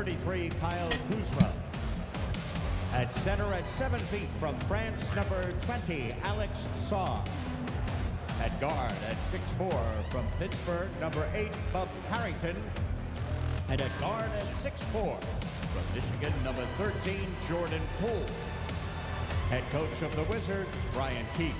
33, Kyle Kuzma. At center at 7 feet from France, number 20, Alex Saw. At guard at 6'4", from Pittsburgh, number 8, Bub Carrington. And at guard at 6'4", from Michigan, number 13, Jordan Poole. Head coach of the Wizards, Brian Keefe.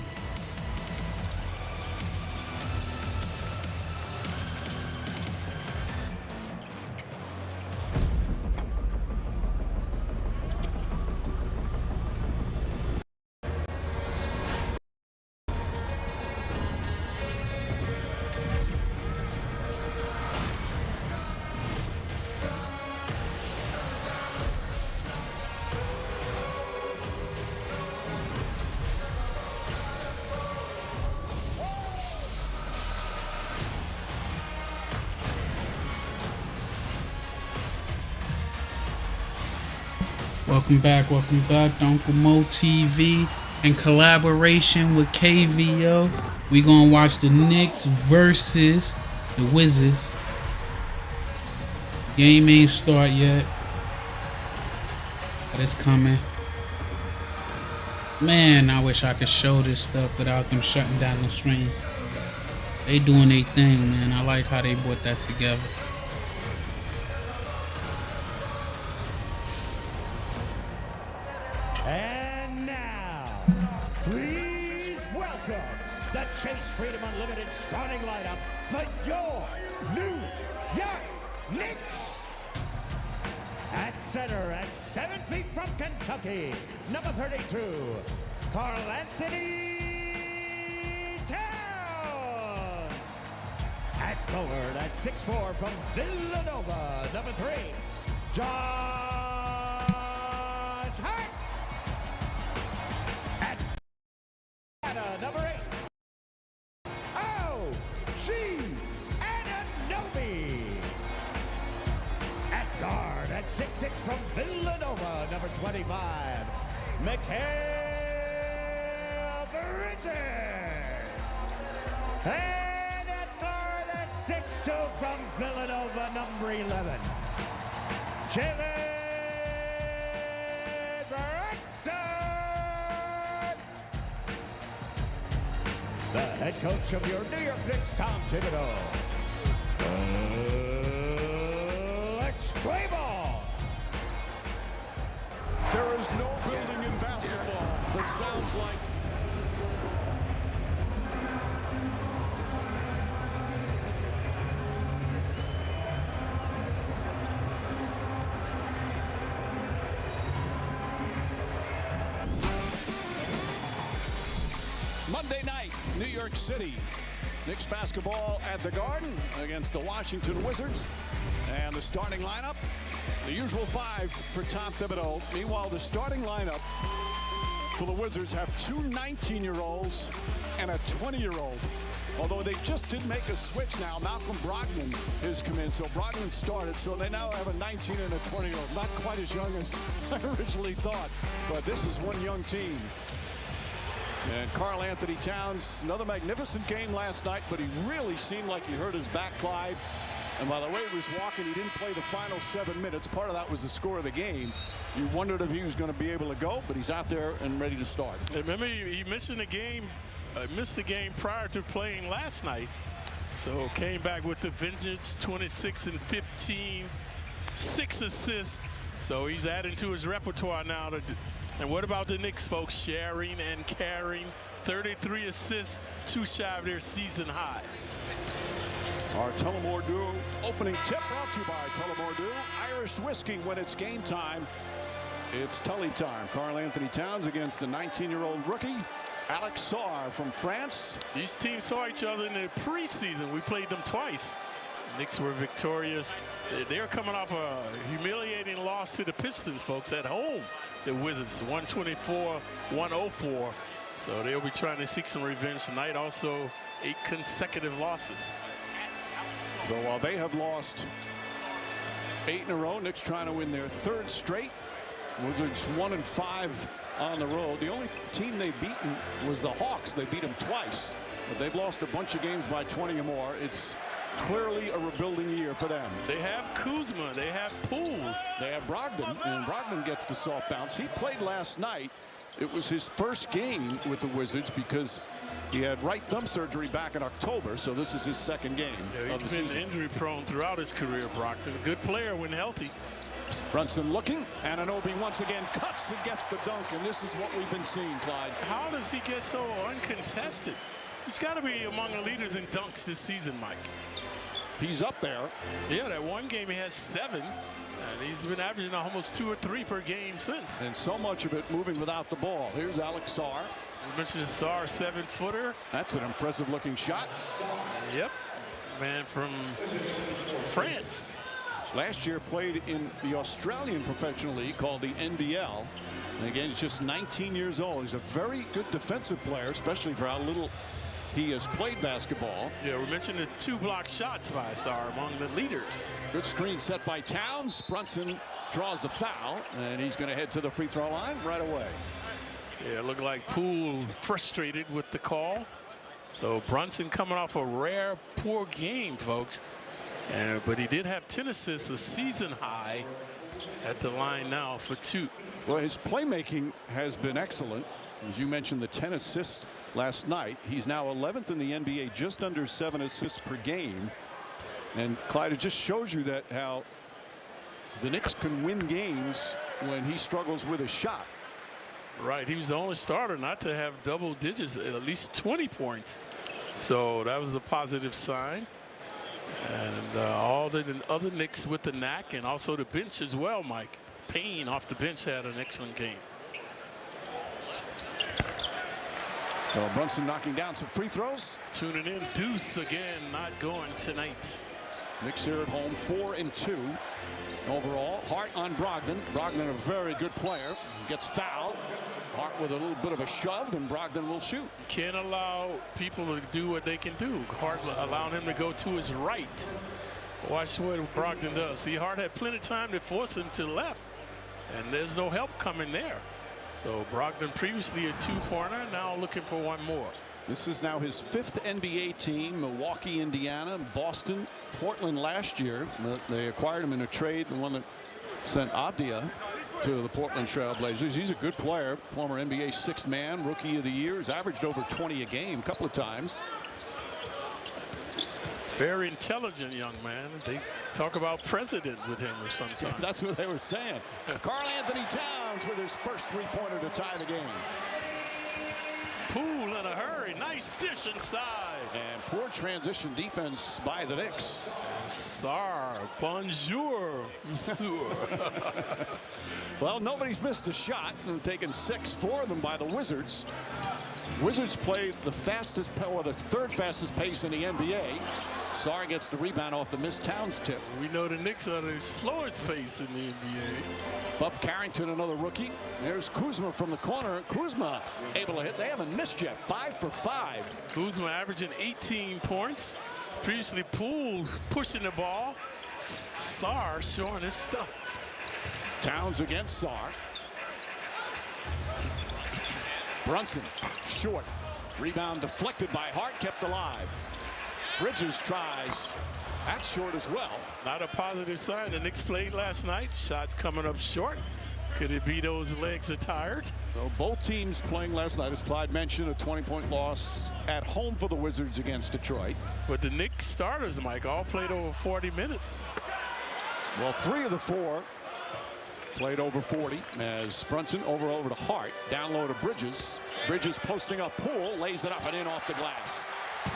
Welcome back to Uncle Mo TV in collaboration with KVO. We gonna watch the Knicks versus the Wizards. Game ain't start yet, but it's coming. Man, I wish I could show this stuff without them shutting down the stream. They doing their thing, man. I like how they put that together. And now, please welcome the Chase Freedom Unlimited starting lineup for your New York Knicks. At center, at 7 feet from Kentucky, number 32, Karl Anthony Towns. At forward, at 6'4", from Villanova, number 3, Josh Hart. Number 8, O.G. Anunoby. At guard, at 6'6", from Villanova, number 25, Mikal Bridges. And at guard, at 6'2", from Villanova, number 11, Jalen Brunson. The head coach of your New York Knicks, Tom Thibodeau. Let's play ball. There is no building in basketball that sounds like Monday night, New York City. Knicks basketball at the Garden against the Washington Wizards. And the starting lineup, the usual 5 for Tom Thibodeau. Meanwhile, the starting lineup for the Wizards have 2 19-year-olds and a 20-year-old. Although they just did make a switch now. Malcolm Brogdon has come in, so Brogdon started. So they now have a 19 and a 20-year-old. Not quite as young as I originally thought, but this is one young team. And Karl Anthony Towns, another magnificent game last night, but he really seemed like he hurt his back, Clyde. And by the way he was walking, he didn't play the final 7 minutes. Part of that was the score of the game. You wondered if he was going to be able to go, but he's out there and ready to start. Remember, he missed the game prior to playing last night. So came back with the vengeance, 26 and 15, 6 assists. So he's adding to his repertoire now. And what about the Knicks, folks? Sharing and carrying, 33 assists, 2 shy of their season high. Our Tullamore Dew opening tip brought to you by Tullamore Dew. Irish whiskey when it's game time. It's Tully time. Karl Anthony Towns against the 19-year-old rookie, Alex Saw from France. These teams saw each other in the preseason. We played them twice. Knicks were victorious. They're coming off a humiliating loss to the Pistons, folks, at home. The Wizards, 124-104. So they'll be trying to seek some revenge tonight. Also, 8 consecutive losses. So while they have lost 8 in a row, Knicks trying to win their 3rd straight. Wizards 1-5 on the road. The only team they've beaten was the Hawks. They beat them twice, but they've lost a bunch of games by 20 or more. It's clearly a rebuilding year for them. They have Kuzma. They have Poole. They have Brogdon, and Brogdon gets the soft bounce. He played last night. It was his first game with the Wizards because he had right thumb surgery back in October, so this is his second game of the He's been season. injury prone throughout his career, Brogdon. A good player when healthy. Brunson looking, and Anunoby once again cuts and gets the dunk, and this is what we've been seeing, Clyde. How does he get so uncontested? He's got to be among the leaders in dunks this season, Mike. He's up there. Yeah, that one game he has 7, and he's been averaging almost 2 or 3 per game since. And so much of it moving without the ball. Here's Alex Sarr. We mentioned Sarr, 7-footer. That's an impressive looking shot. Yep, man from France. Last year played in the Australian professional league called the NBL. And again, he's just 19 years old. He's a very good defensive player, especially for how little he has played basketball. Yeah, we mentioned the 2 block shots by Sarr among the leaders. Good screen set by Towns. Brunson draws the foul, and he's going to head to the free throw line right away. Yeah, it looked like Poole frustrated with the call. So Brunson coming off a rare poor game, folks. But he did have 10 assists, a season high, at the line now for 2. Well, his playmaking has been excellent. As you mentioned, the 10 assists last night. He's now 11th in the NBA, just under 7 assists per game. And Clyde, it just shows you that how the Knicks can win games when he struggles with a shot. Right, he was the only starter not to have double digits, at least 20 points. So that was a positive sign. And all the other Knicks with the knack, and also the bench as well, Mike. Payne off the bench had an excellent game. Well, Brunson knocking down some free throws. Tuning in, Deuce again, not going tonight. Knicks here at home, 4-2 overall. Hart on Brogdon. Brogdon, a very good player, gets fouled. Hart with a little bit of a shove, and Brogdon will shoot. Can't allow people to do what they can do. Hart allowing him to go to his right. Watch what Brogdon does. See, Hart had plenty of time to force him to the left, and there's no help coming there. So Brogdon previously a 2-pointer, now looking for one more. This is now his 5th NBA team. Milwaukee, Indiana, Boston, Portland last year. They acquired him in a trade, the one that sent Abdia to the Portland Trail Blazers. He's a good player, former NBA 6th man, rookie of the year. He's averaged over 20 a game a couple of times. Very intelligent young man. They talk about president with him or sometimes. That's what they were saying. Karl Anthony Towns with his first 3-pointer to tie the game. Poole in a hurry. Nice dish inside. And poor transition defense by the Knicks. Sarr, bonjour, monsieur. Well, nobody's missed a shot. And taken 6 for them by the Wizards. Wizards play the fastest, or the 3rd fastest pace in the NBA. Sarr gets the rebound off the missed Towns tip. We know the Knicks are the slowest pace in the NBA. Bub Carrington, another rookie. There's Kuzma from the corner. Kuzma able to hit. They haven't missed yet. 5 for 5. Kuzma averaging 18 points. Previously, Poole pushing the ball. Sarr showing his stuff. Towns against Sarr. Brunson short. Rebound deflected by Hart, kept alive. Bridges tries. That's short as well. Not a positive sign. The Knicks played last night. Shots coming up short. Could it be those legs are tired? So both teams playing last night, as Clyde mentioned, a 20-point loss at home for the Wizards against Detroit. But the Knicks starters, Mike, all played over 40 minutes. Well, 3 of the 4 played over 40 as Brunson over to Hart. Down low to Bridges. Bridges posting up Poole, lays it up and in off the glass.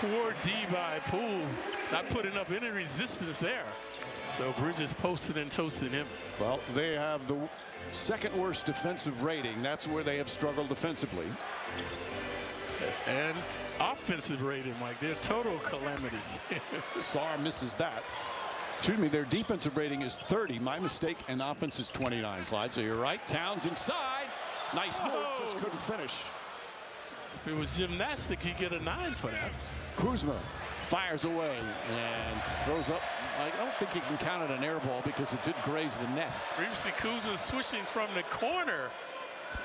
Poor D by Poole, not putting up any resistance there. So Bridges posted and toasted him. Well, they have the 2nd worst defensive rating. That's where they have struggled defensively. And offensive rating, Mike, they're total calamity. Sarr misses that. Excuse me, their defensive rating is 30. My mistake, and offense is 29, Clyde. So you're right. Towns inside. Nice move, just couldn't finish. If it was gymnastics, you get a 9 for that. Kuzma fires away and throws up. I don't think you can count it an air ball because it did graze the net. Previously, Kuzma switching from the corner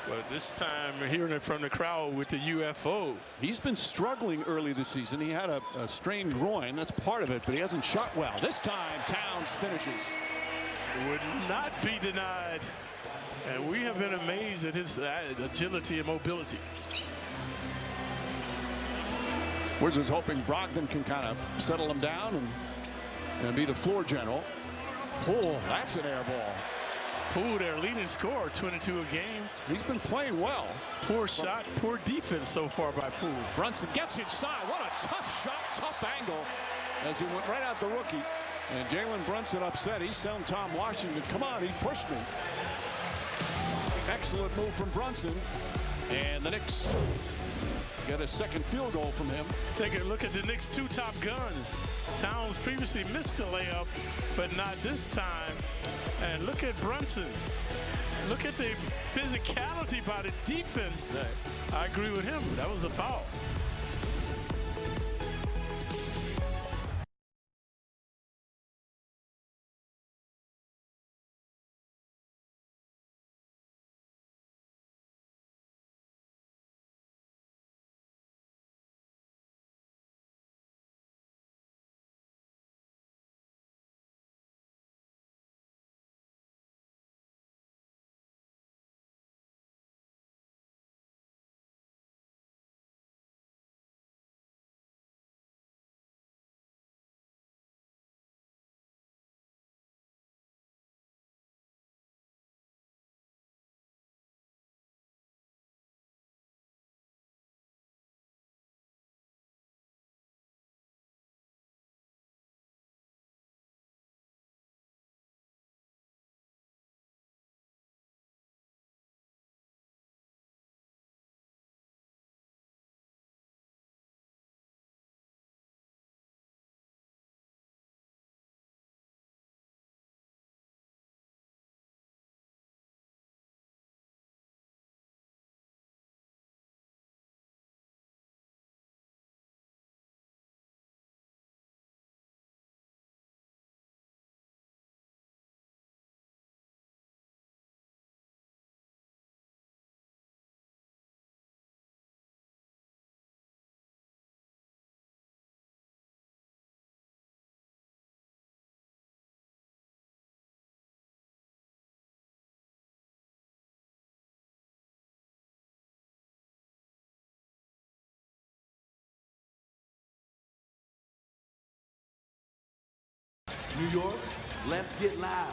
But this time we're hearing it from the crowd with the UFO. He's been struggling early this season. He had a strained groin. That's part of it, but he hasn't shot well. This time, Towns finishes. Would not be denied. And we have been amazed at his agility and mobility. Wizards hoping Brogdon can kind of settle him down and be the floor general. Poole, that's an air ball. Poole, their leading scorer, 22 a game. He's been playing well. Poor shot, poor defense so far by Poole. Brunson gets inside. What a tough shot, tough angle as he went right out the rookie. And Jalen Brunson upset. He's telling Tom Washington, come on, he pushed me. Excellent move from Brunson. And the Knicks get a second field goal from him. Take a look at the Knicks' two top guns. Towns previously missed the layup, but not this time. And look at Brunson. Look at the physicality by the defense. I agree with him. That was a foul. New York, let's get loud.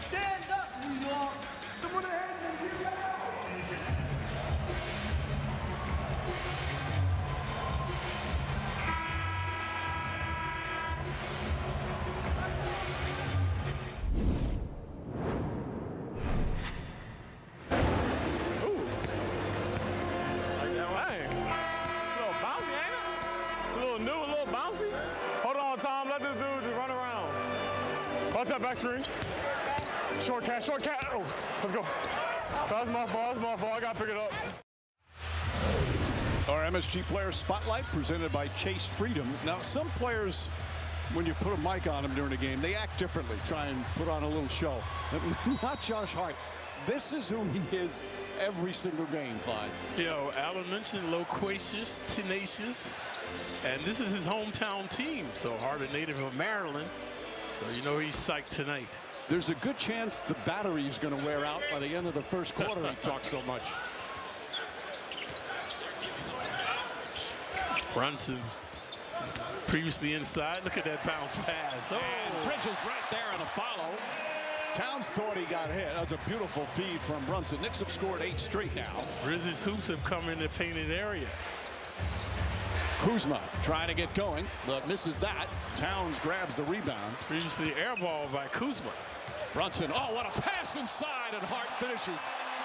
Stand up, New York. Come on ahead and get loud. Like that way. A little bouncy, ain't it? A little new, a little bouncy. Hold on, Tom. Let this dude just run around. Watch that back screen. Short cat, short cat. Oh, let's go. That's my fault, I gotta pick it up. Our MSG Player Spotlight presented by Chase Freedom. Now, some players, when you put a mic on them during a game, they act differently, try and put on a little show. Not Josh Hart. This is who he is every single game, Clyde. You know, Alan mentioned loquacious, tenacious, and this is his hometown team. So Hart, a native of Maryland. So you know he's psyched tonight. There's a good chance the battery is going to wear out by the end of the first quarter. He talks so much. Brunson previously inside. Look at that bounce pass. Oh, And Bridges right there on a follow. Towns thought he got hit. That was a beautiful feed from Brunson. Knicks have scored 8 straight now. Bridges' hoops have come in the painted area. Kuzma trying to get going, but misses that. Towns grabs the rebound. Previously air ball by Kuzma. Brunson, oh, what a pass inside, and Hart finishes.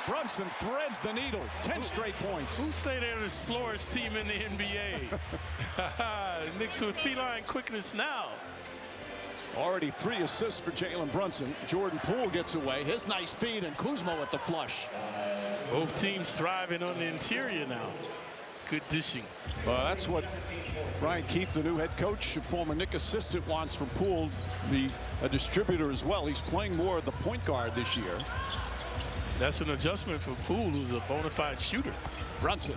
Brunson threads the needle. 10 straight points. Who say they're the slowest team in the NBA? Knicks with feline quickness now. Already 3 assists for Jalen Brunson. Jordan Poole gets away. His nice feed, and Kuzma with the flush. Both teams thriving on the interior now. Good dishing. Well, that's what Brian Keefe, the new head coach, a former Knick assistant, wants from Poole, a distributor as well. He's playing more at the point guard this year. That's an adjustment for Poole, who's a bona fide shooter. Brunson.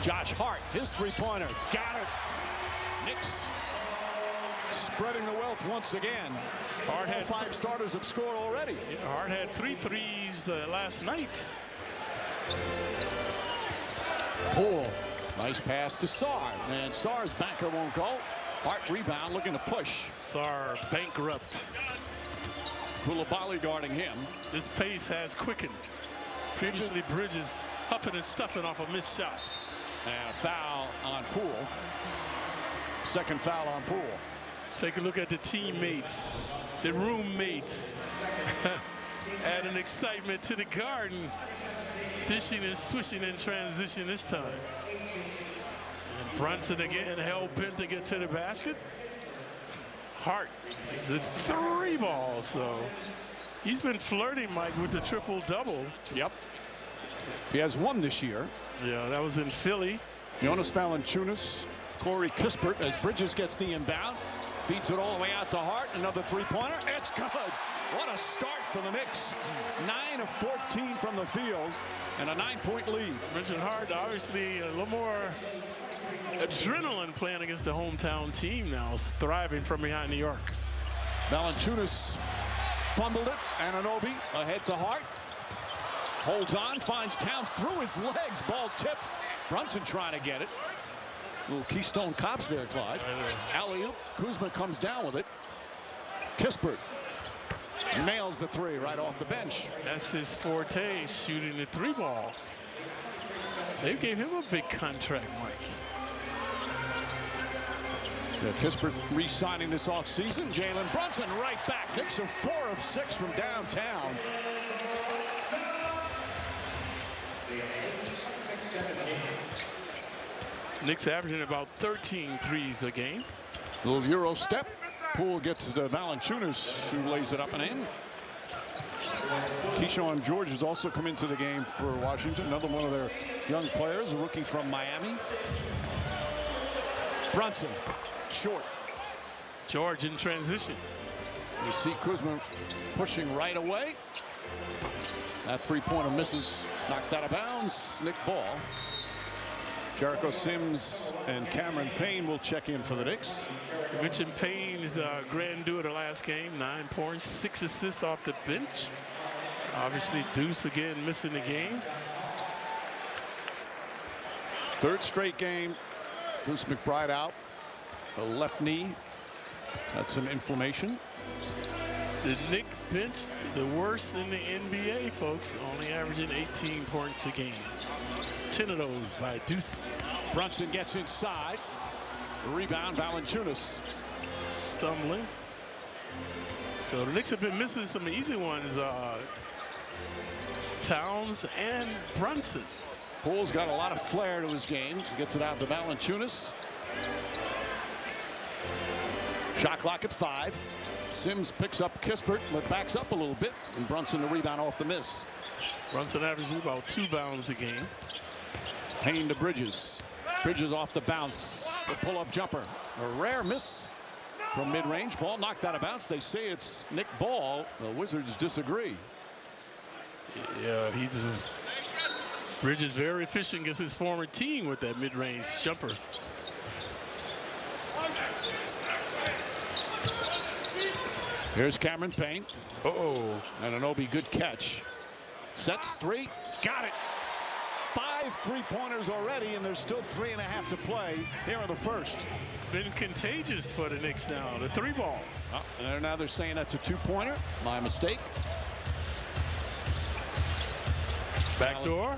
Josh Hart, his three-pointer. Got it. Knicks spreading the wealth once again. Hart had 5 starters have scored already. Yeah, Hart had 3 threes last night. Poole. Nice pass to Sarr. And Sarr's banker won't go. Hart rebound, looking to push. Sarr bankrupt. Koulibaly guarding him. This pace has quickened. Previously, Bridges huffing and stuffing off a missed shot. And a foul on Poole. Second foul on Poole. Take a look at the teammates, the roommates. Adding excitement to the Garden. Dishing and swishing in transition this time. And Brunson again hell-bent to get to the basket. Hart, the 3 ball, so he's been flirting, Mike, with the triple-double. Yep. He has 1 this year. Yeah, that was in Philly. Jonas Valanciunas, Corey Kispert as Bridges gets the inbound. Feeds it all the way out to Hart. Another three-pointer. It's good. What a start for the Knicks. 9 of 14 from the field and a 9-point lead. Mentioned Hart, obviously a little more adrenaline playing against the hometown team now, thriving from behind New York. Valanciunas fumbled it. Anunoby ahead to Hart. Holds on, finds Towns through his legs. Ball tipped. Brunson trying to get it. Little Keystone Cops there, Clyde. Alley-oop. Kuzma comes down with it. Kispert nails the 3 right off the bench. That's his forte, shooting the 3 ball. They gave him a big contract, Mike. Yeah, Kispert re-signing this offseason. Jalen Brunson right back. Knicks are 4 of 6 from downtown. Knicks averaging about 13 threes a game. Little Euro step. Poole gets to Valanciunas, who lays it up and in. Keyshawn George has also come into the game for Washington. Another one of their young players, a rookie from Miami. Brunson, short. George in transition. You see Kuzma pushing right away. That three-pointer misses, knocked out of bounds. Nick Ball. Jericho Sims and Cameron Payne will check in for the Knicks. You mentioned Payne's grand duo the last game, 9 points, 6 assists off the bench. Obviously, Deuce again missing the game. 3rd straight game. Deuce McBride out. The left knee. That's some inflammation. Is Nick bench the worst in the NBA, folks? Only averaging 18 points a game. 10 of those by Deuce. Brunson gets inside. Rebound, Valanciunas. Stumbling. So the Knicks have been missing some easy ones. Towns and Brunson. Poole's got a lot of flair to his game. Gets it out to Valanciunas. Shot clock at 5. Sims picks up Kispert, but backs up a little bit. And Brunson the rebound off the miss. Brunson averaging about 2 bounds a game. Payne to Bridges. Bridges off the bounce. The pull-up jumper. A rare miss from mid-range. Ball knocked out of bounds. They say it's Nick Ball. The Wizards disagree. Yeah, Bridges very efficient against his former team with that mid-range jumper. Here's Cameron Payne. Uh-oh. Anunoby, good catch. Sets 3. Got it. 5 3-pointers already, and there's still 3.5 to play here in the first. It's been contagious for the Knicks now. The 3 ball. Oh, and now they're saying that's a 2-pointer. My mistake. Backdoor.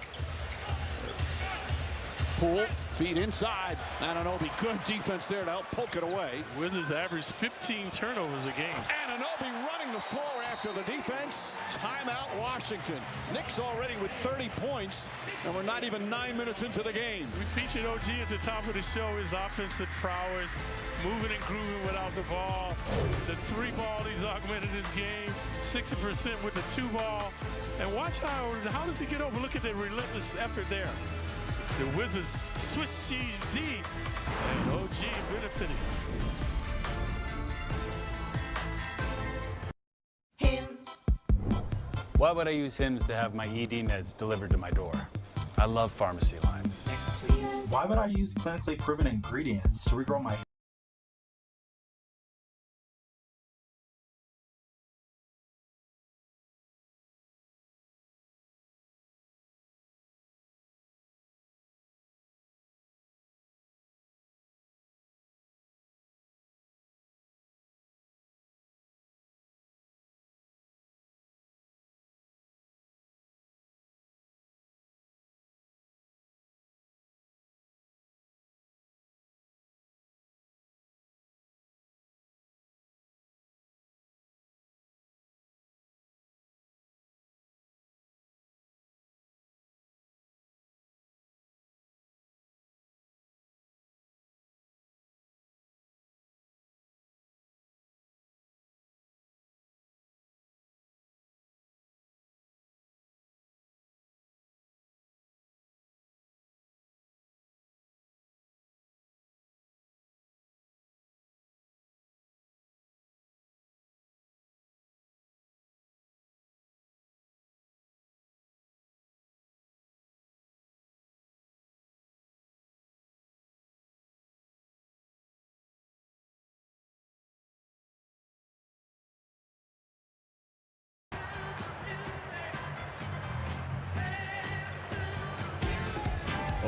Poole, feed inside. Anunoby, good defense there to help poke it away. Wizards average 15 turnovers a game. Anunoby running the floor after the defense. Timeout, Washington. Knicks already with 30 points, and we're not even 9 minutes into the game. We featured OG at the top of the show. His offensive prowess, moving and grooving without the ball. The 3 ball, he's augmented his game. 60% with the 2 ball. And watch how does he get over? Look at the relentless effort there. The Wizards switch cheese D, and OG benefiting. Why would I use hymns to have my ED meds delivered to my door? I love pharmacy lines. Why would I use clinically proven ingredients to regrow my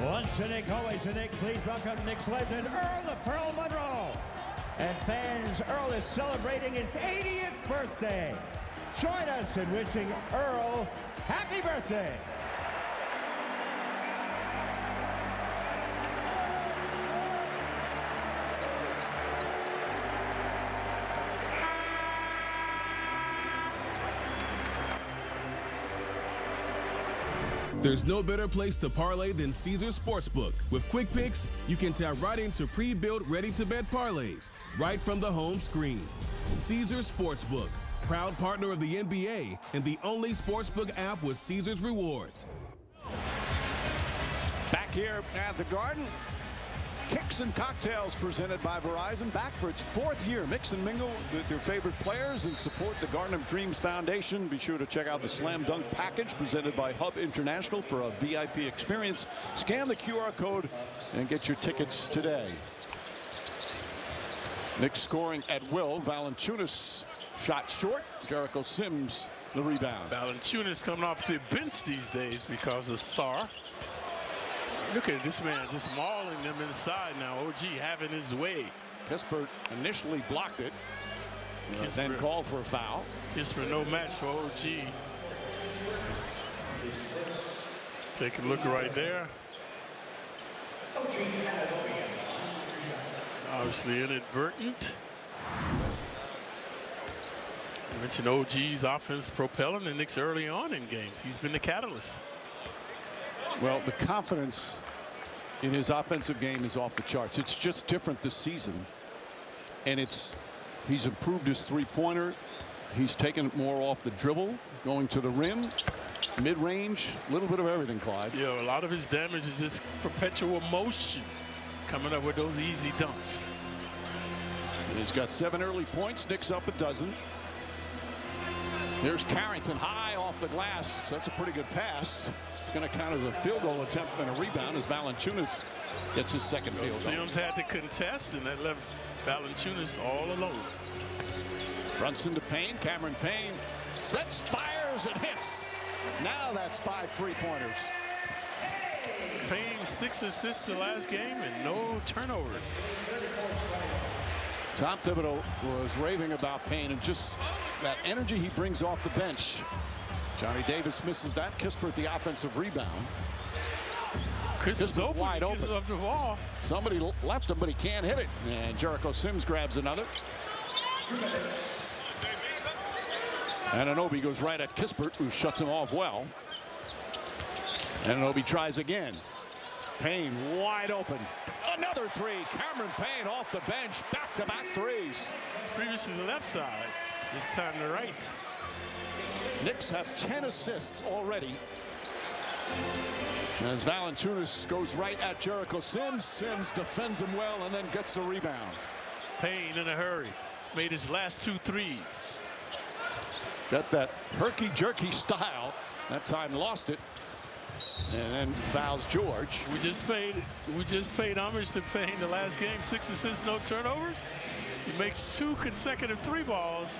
Once a Knick, always a Knick. Please welcome Knicks legend Earl the Pearl Monroe. And fans, Earl is celebrating his 80th birthday. Join us in wishing Earl happy birthday. There's no better place to parlay than Caesars Sportsbook. With quick picks, you can tap right into pre-built, ready-to-bet parlays right from the home screen. Caesars Sportsbook, proud partner of the NBA and the only sportsbook app with Caesars rewards. Back here at the Garden, Kicks and Cocktails presented by Verizon. Back for its 4th year. Mix and mingle with your favorite players and support the Garden of Dreams Foundation. Be sure to check out the Slam Dunk Package presented by Hub International for a VIP experience. Scan the QR code and get your tickets today. Knicks scoring at will. Valanciunas shot short. Jericho Sims the rebound. Valanciunas coming off the bench these days because of Sarr. Look at this man just mauling them inside now. OG having his way. Kispert initially blocked it. Then called for a foul. Kispert no match for OG. Let's take a look right there. Obviously inadvertent. I mentioned OG's offense propelling the Knicks early on in games. He's been the catalyst. Well, the confidence in his offensive game is off the charts. It's just different this season. And he's improved his three-pointer. He's taken more off the dribble, going to the rim, mid-range, a little bit of everything, Clyde. Yeah, a lot of his damage is just perpetual motion, coming up with those easy dunks. He's got 7 early points. Knicks up a dozen. There's Carrington high off the glass. That's a pretty good pass. It's going to count as a field goal attempt and a rebound as Valanciunas gets his second field goal. Sims had to contest, and that left Valanciunas all alone. Brunson to Payne. Cameron Payne sets, fires, and hits. Now that's 5 3-pointers. Payne 6 assists the last game and no turnovers. Tom Thibodeau was raving about Payne and just that energy he brings off the bench. Johnny Davis misses that. Kispert the offensive rebound. Kispert wide open. Up the wall. Somebody left him, but he can't hit it. And Jericho Sims grabs another. Anunoby goes right at Kispert, who shuts him off well. Anunoby tries again. Payne wide open. Another 3. Cameron Payne off the bench. Back-to-back threes. Previously the left side. This time the right. Knicks have 10 assists already. As Valanciunas goes right at Jericho Sims. Sims defends him well and then gets the rebound. Payne in a hurry. Made his last 2 threes. Got that herky-jerky style. That time lost it. And then fouls George. We just paid homage to Payne the last game. 6 assists, no turnovers. He makes 2 consecutive 3 balls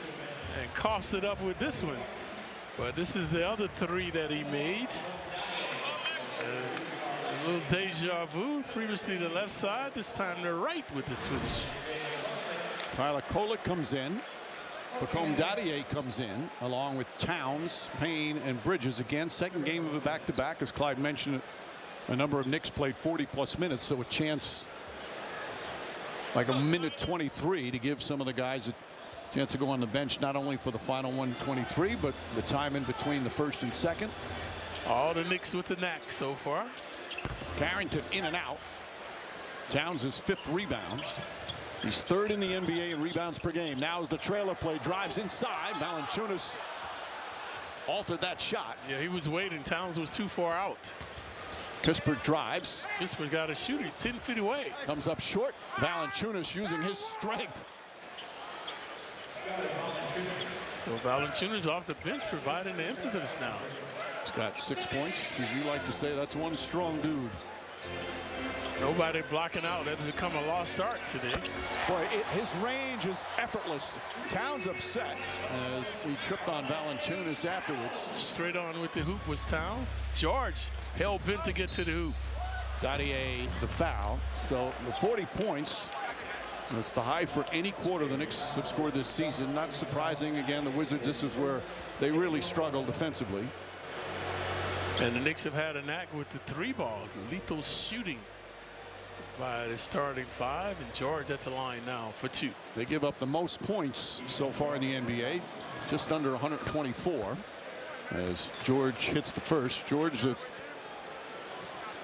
and coughs it up with this one. But this is the other 3 that he made. A little deja vu. Previously the left side, this time the right with the switch. Tyler Kolek comes in. Pacome Dadier comes in along with Towns, Payne, and Bridges. Again, second game of a back-to-back. As Clyde mentioned, a number of Knicks played 40+ minutes, so a chance like a minute 23 to give some of the guys a chance to go on the bench, not only for the final 123, but the time in between the first and second. All the Knicks with the knack so far. Carrington in and out. Towns his 5th rebound. He's 3rd in the NBA in rebounds per game. Now as the trailer play drives inside, Valanciunas altered that shot. Yeah, he was waiting. Towns was too far out. Kispert drives. Kispert got a shooter 10 feet away. Comes up short. Valanciunas using his strength. So Valanciunas off the bench providing the impetus now. He's got 6 points. As you like to say, that's one strong dude. Nobody blocking out. That's become a lost start today. Boy, his range is effortless. Towns upset as he tripped on Valanciunas afterwards. Straight on with the hoop was Towns. George hell bent to get to the hoop. Dadier the foul. So the 40 points. It's the high for any quarter the Knicks have scored this season. Not surprising. Again, the Wizards, this is where they really struggle defensively. And the Knicks have had a knack with the 3 balls. Lethal shooting by the starting 5, and George at the line now for 2. They give up the most points so far in the NBA, just under 124, as George hits the first. George, a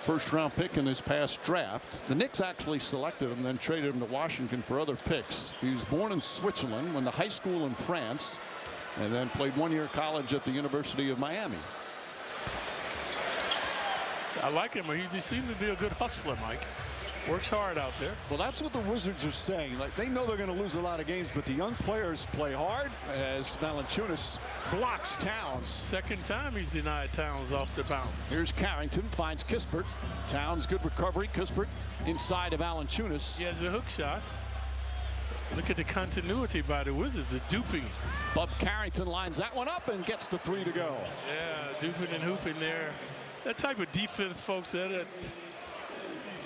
first-round pick in this past draft. The Knicks actually selected him, then traded him to Washington for other picks. He was born in Switzerland, went to high school in France, and then played 1 year college at the University of Miami. I like him. He seems to be a good hustler, Mike. Works hard out there. Well, that's what the Wizards are saying. Like, they know they're going to lose a lot of games, but the young players play hard as Valanciunas blocks Towns. Second time he's denied Towns off the bounce. Here's Carrington, finds Kispert. Towns, good recovery. Kispert inside of Valanciunas. He has the hook shot. Look at the continuity by the Wizards, the duping. Bub Carrington lines that one up and gets the 3 to go. Yeah, duping and hooping there. That type of defense, folks, that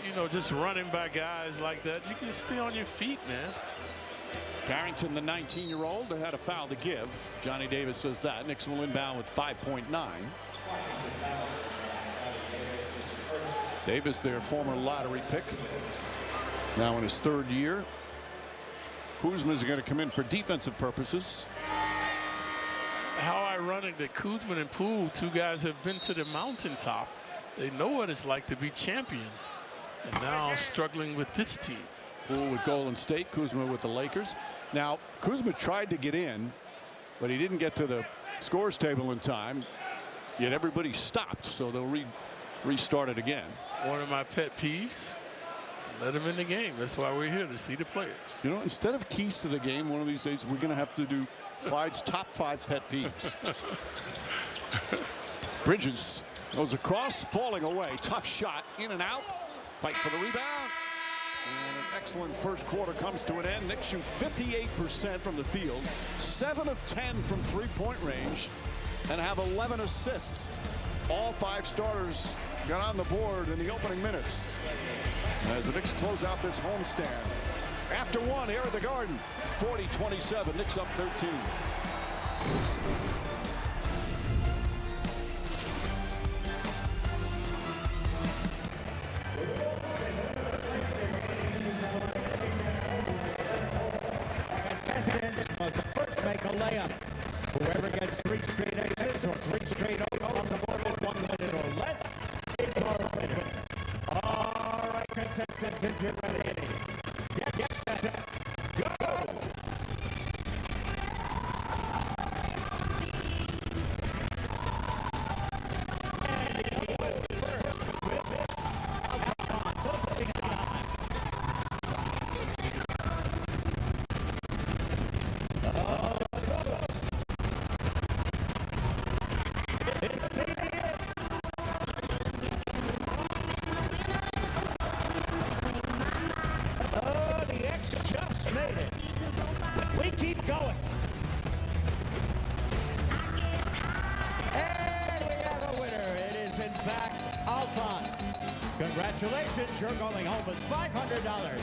you know, just running by guys like that, you can stay on your feet, man. Carrington, the 19-year-old, had a foul to give. Johnny Davis says that. Knicks will inbound with 5.9. Davis, their former lottery pick, now in his 3rd year. Kuzma is going to come in for defensive purposes. How ironic that Kuzma and Poole, 2 guys have been to the mountaintop. They know what it's like to be champions. And now struggling with this team. Poole with Golden State, Kuzma with the Lakers. Now, Kuzma tried to get in, but he didn't get to the scores table in time. Yet everybody stopped, so they'll restart it again. One of my pet peeves. Let them in the game. That's why we're here, to see the players. You know, instead of keys to the game, one of these days we're going to have to do Clyde's top 5 pet peeves. Bridges goes across, falling away. Tough shot, in and out. Fight for the rebound. And an excellent first quarter comes to an end. Knicks shoot 58% from the field, 7 of 10 from 3-point range, and have 11 assists. All 5 starters got on the board in the opening minutes as the Knicks close out this homestand. After 1 here at the Garden, 40-27, Knicks up 13. Must first make a layup. Whoever gets 3 straight aces or 3 straight overs on the board in 1 minute or less, it's our winner. All right, contestants, if you're ready, get set, go! Congratulations, you're going home with $500.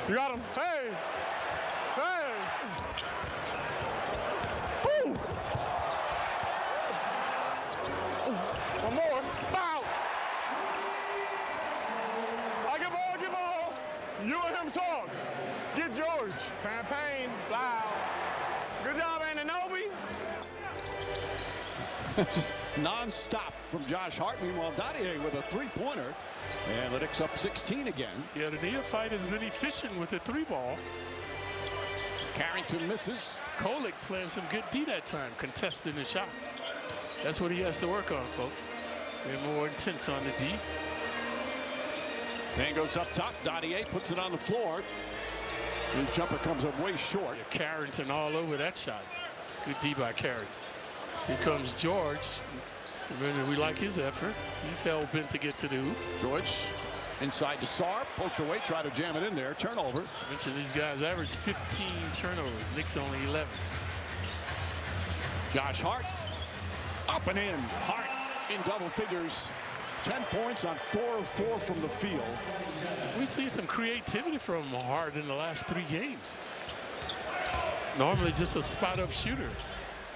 You got him. Hey! Hey! Woo! One more. Bow! I get ball. You and him talk. Get George. Campaign. Wow. Good job, Ananobi. Non-stop from Josh Hart. Meanwhile, Dottier with a three-pointer. And the Knicks up 16 again. Yeah, the neophyte has been efficient with the three ball. Carrington misses. Kolick playing some good D that time, contesting the shot. That's what he has to work on, folks. Get more intense on the D. Man goes up top. Dottier puts it on the floor. His jumper comes up way short. Yeah, Carrington all over that shot. Good D by Carrington. Here comes George. Remember, we like his effort. He's hell-bent to get to the hoop. George inside to Sarr. Poked away, try to jam it in there. Turnover. I mentioned these guys average 15 turnovers. Knicks only 11. Josh Hart. Up and in. Hart in double figures. 10 points on 4 of 4 from the field. We see some creativity from Hart in the last 3 games. Normally just a spot-up shooter.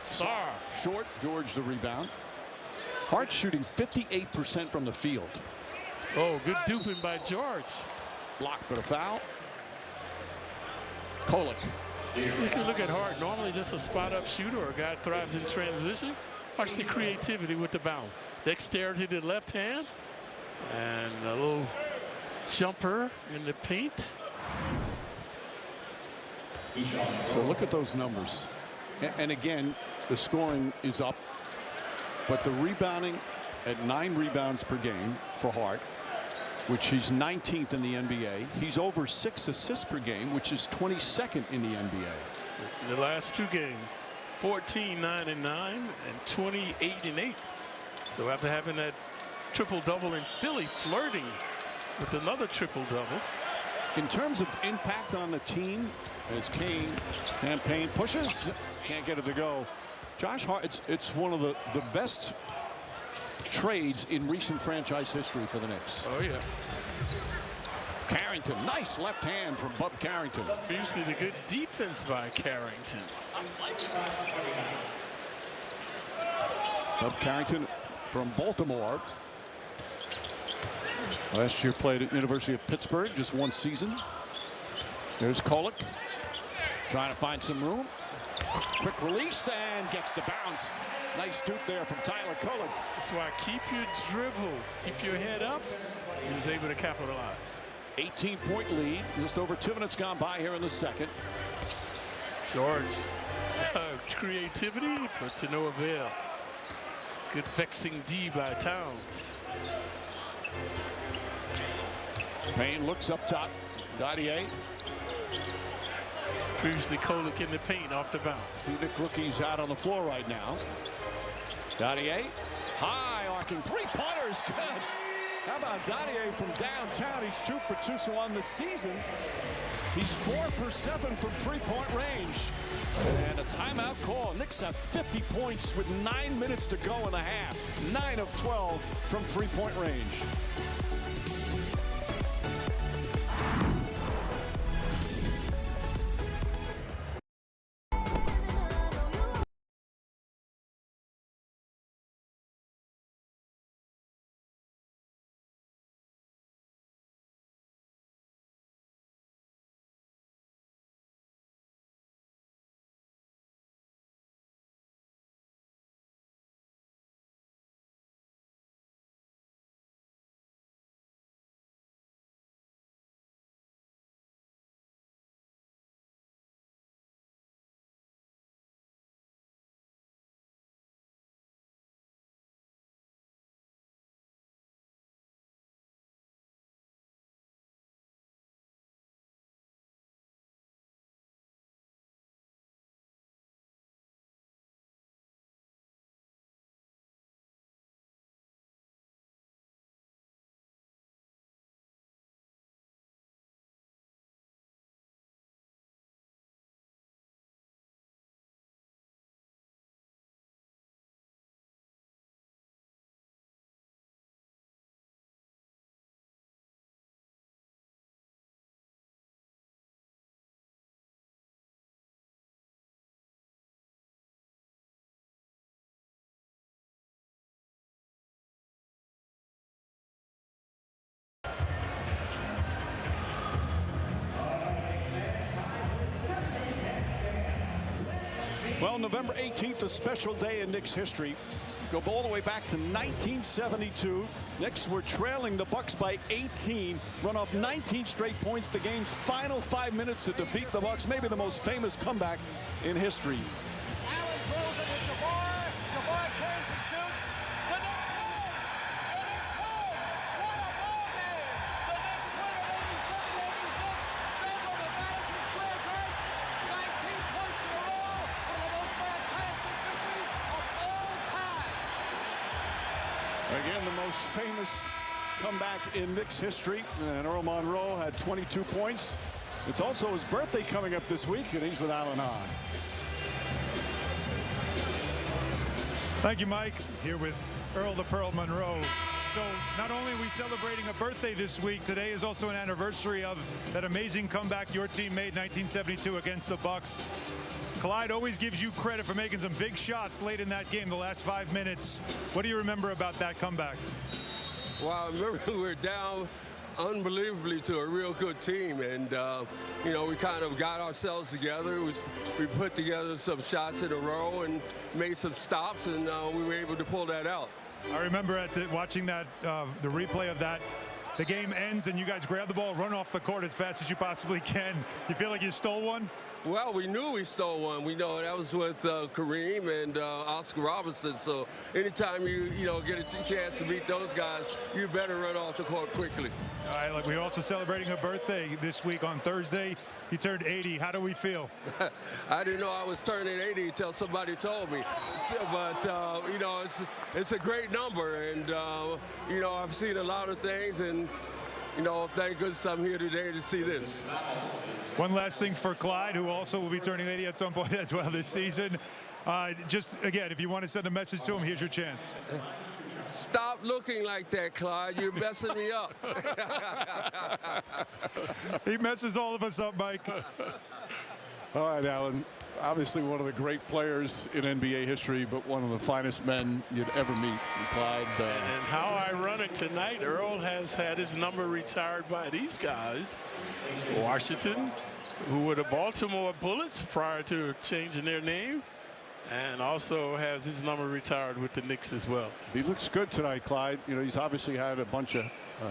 Sarr. Short. George the rebound. Hart shooting 58% from the field. Oh, good duping by George. Block, but a foul. Kolick. You can look at Hart. Normally just a spot-up shooter or a guy thrives in transition. Watch the creativity with the bounce. Dexterity to the left hand. And a little jumper in the paint. So look at those numbers. And again, the scoring is up. But the rebounding at 9 rebounds per game for Hart, which he's 19th in the NBA. He's over 6 assists per game, which is 22nd in the NBA. The last 2 games, 14, 9, and 9, and 28 and 8. So after having that triple-double in Philly, flirting with another triple-double. In terms of impact on the team, as Kane campaign pushes, can't get it to go. Josh Hart, it's one of the best trades in recent franchise history for the Knicks. Oh, yeah. Carrington, nice left hand from Bub Carrington. Usually the good defense by Carrington. Bub Carrington from Baltimore. Last year played at University of Pittsburgh, just 1 season. There's Kolick trying to find some room. Quick release and gets to bounce. Nice duke there from Tyler Kolick. That's why keep your dribble, keep your head up. He was able to capitalize. 18-point lead. Just over 2 minutes gone by here in the second. George, creativity, but to no avail. Good vexing D by Towns. Payne looks up top. Dottier. Previously Kolick in the paint off the bounce. 2 Knick rookies out on the floor right now. Dottier, high arcing 3-pointers, good. How about Dottier from downtown? He's 2 for 2, so on the season, he's 4 for 7 from 3-point range. And a timeout call. Knicks have 50 points with 9 minutes to go in the half. 9 of 12 from 3-point range. Well, November 18th, a special day in Knicks history. Go all the way back to 1972. Knicks were trailing the Bucks by 18, run off 19 straight points to game's final 5 minutes to defeat the Bucks. Maybe the most famous comeback in history. Allen throws it to Jabbar. Jabbar turns and shoots. The Knicks win! The Knicks win! What a ball game! The Knicks win at 87-86. They go to Madison Square Garden. 19 points in a row. One of the most fantastic victories of all time. Again, the most famous comeback in Knicks history. And Earl Monroe had 22 points. It's also his birthday coming up this week, and he's with Alan Hahn. Thank you, Mike. Here with Earl the Pearl Monroe. So not only are we celebrating a birthday this week, today is also an anniversary of that amazing comeback your team made in 1972 against the Bucks. Clyde always gives you credit for making some big shots late in that game, the last 5 minutes. What do you remember about that comeback? Well, I remember we were down unbelievably to a real good team, and you know, we kind of got ourselves together. We put together some shots in a row and made some stops, and we were able to pull that out. I remember watching that the replay of that. The game ends and you guys grab the ball, run off the court as fast as you possibly can. You feel like you stole one? Well, we knew we stole one. We know that was with Kareem and Oscar Robertson. So anytime you get a chance to beat those guys, you better run off the court quickly. All right, look, we're also celebrating a birthday this week on Thursday. You turned 80. How do we feel? I didn't know I was turning 80 until somebody told me. But you know, it's a great number, and you know, I've seen a lot of things, and you know, thank goodness I'm here today to see this. One last thing for Clyde, who also will be turning 80 at some point as well this season. Just again, if you want to send a message to him, here's your chance. Stop looking like that, Clyde. You're messing me up. He messes all of us up, Mike. All right, Alan. Obviously one of the great players in NBA history, but one of the finest men you'd ever meet, Clyde. And how ironic tonight, Earl has had his number retired by these guys. Washington, who were the Baltimore Bullets prior to changing their name, and also has his number retired with the Knicks as well. He looks good tonight, Clyde. You know, he's obviously had a bunch of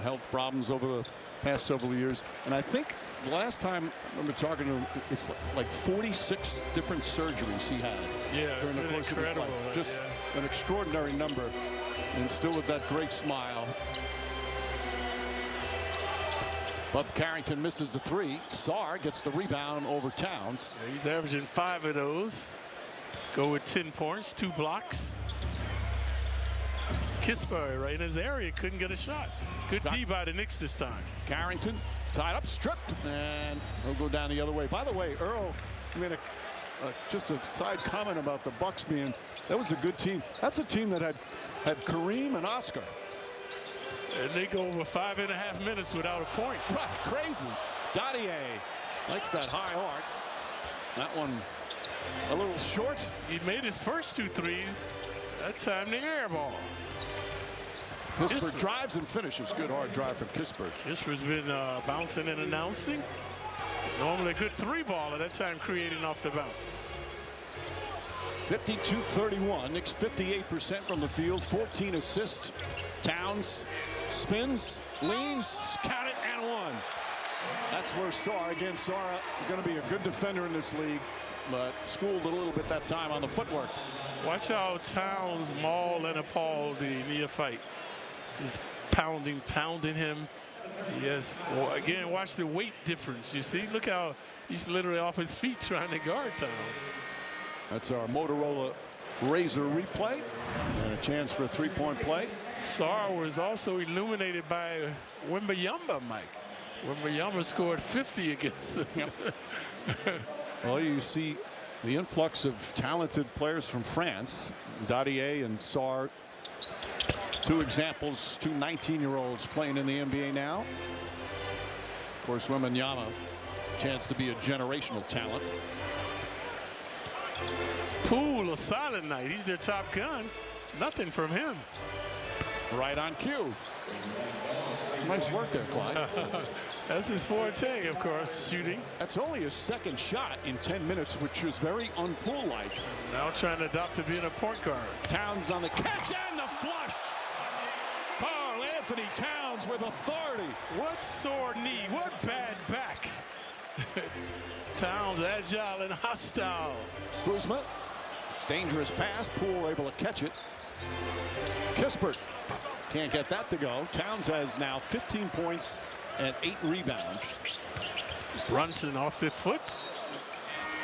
health problems over the past several years, and I think the last time I remember talking to him, it's like 46 different surgeries he had during the course of his life. Just an extraordinary number, and still with that great smile. Bub Carrington misses the three. Sarr gets the rebound over Towns. Yeah, he's averaging 5 of those. Go with 10 points, 2 blocks. Kuzma right in his area, couldn't get a shot. Good D by the Knicks this time. Carrington tied up, stripped, and he'll go down the other way. By the way, Earl, I mean, just a side comment about the Bucks being, that was a good team. That's a team that had Kareem and Oscar. And they go over 5.5 minutes without a point. Right, crazy. Dottier likes that high arc. That one a little short. He made his first 2 threes. That time the air ball. Kispert drives and finishes. Good hard drive from Kispert. Kispert's been bouncing and announcing. Normally a good 3-baller. That time creating off the bounce. 52-31. Knicks 58% from the field. 14 assists. Towns spins, leans, count it, and one. That's where Sarr, again, Sarr is going to be a good defender in this league, but schooled a little bit that time on the footwork. Watch how Towns maul and appall the neophyte. Just pounding him. Yes. Well, again, watch the weight difference. You see, look how he's literally off his feet trying to guard Towns. That's our Motorola Razor replay, and a chance for a 3-point play. Sarr was also illuminated by Wembanyama, Mike. Wembanyama scored 50 against them. Yep. Well, you see the influx of talented players from France. Dottier and Sarr, 2 examples, 2 19-year-olds playing in the NBA now. Of course, Wembanyama, chance to be a generational talent. Poole, a silent night. He's their top gun. Nothing from him. Right on cue. Nice work there, Clyde. That's his forte, of course, shooting. That's only his second shot in 10 minutes, which is very un-Poole-like. Now trying to adopt to being a point guard. Towns on the catch and the flush. Karl Anthony Towns with authority. What sore knee, what bad back. Towns agile and hostile. Kuzma, dangerous pass. Poole able to catch it. Kispert can't get that to go. Towns has now 15 points and 8 rebounds. Brunson off the foot.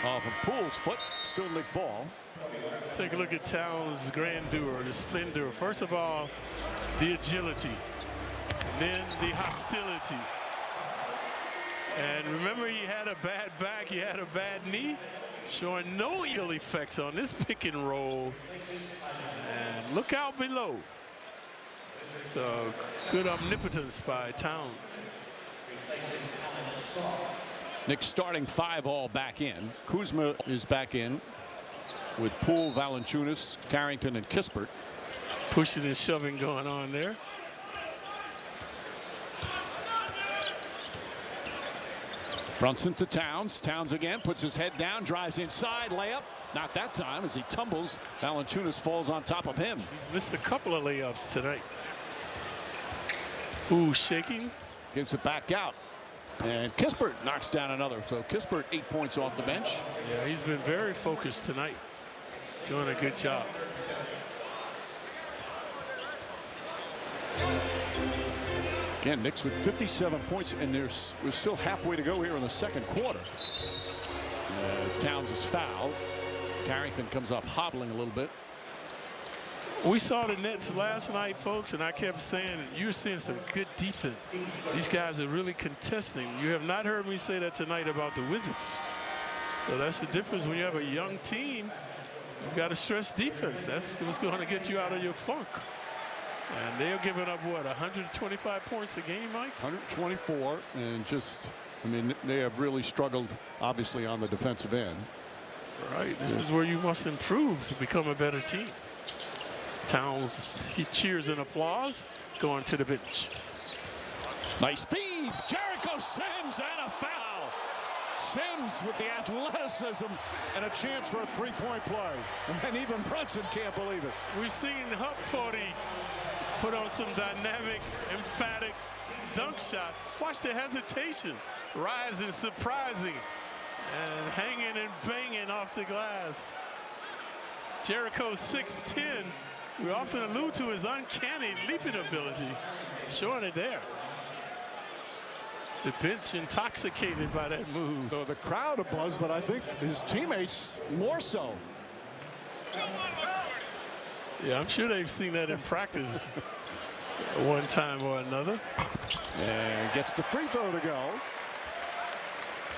Off of Poole's foot, still Nick ball. Let's take a look at Towns' grandeur, the splendor. First of all, the agility, then the hostility. And remember, he had a bad back, he had a bad knee, showing no ill effects on this pick and roll. And look out below. So good omnipotence by Towns. Knicks starting 5 all back in. Kuzma is back in with Poole, Valanciunas, Carrington, and Kispert. Pushing and shoving going on there. Brunson to Towns. Towns again puts his head down, drives inside, layup. Not that time as he tumbles. Valanciunas falls on top of him. He's missed a couple of layups tonight. Ooh, shaking. Gives it back out. And Kispert knocks down another. So Kispert 8 points off the bench. Yeah, he's been very focused tonight. Doing a good job. Again, Knicks with 57 points, and we're still halfway to go here in the second quarter. As Towns is fouled. Carrington comes up hobbling a little bit. We saw the Nets last night, folks, and I kept saying you're seeing some good defense. These guys are really contesting. You have not heard me say that tonight about the Wizards. So that's the difference when you have a young team. You've got to stress defense. That's what's going to get you out of your funk. And they're giving up, what, 125 points a game, Mike? 124, and just, I mean, they have really struggled, obviously, on the defensive end. Right. This is where you must improve to become a better team. Towns, he cheers in applause, going to the bench. Nice feed. Jericho Sims and a foul. Sims with the athleticism and a chance for a three-point play. And even Brunson can't believe it. We've seen Huck Pody put on some dynamic, emphatic dunk shot. Watch the hesitation, rising, surprising, and hanging and banging off the glass. Jericho 6'10". We often allude to his uncanny leaping ability, showing it there. The bench intoxicated by that move. So the crowd abuzz, but I think his teammates more so. Yeah, I'm sure they've seen that in practice one time or another. And gets the free throw to go.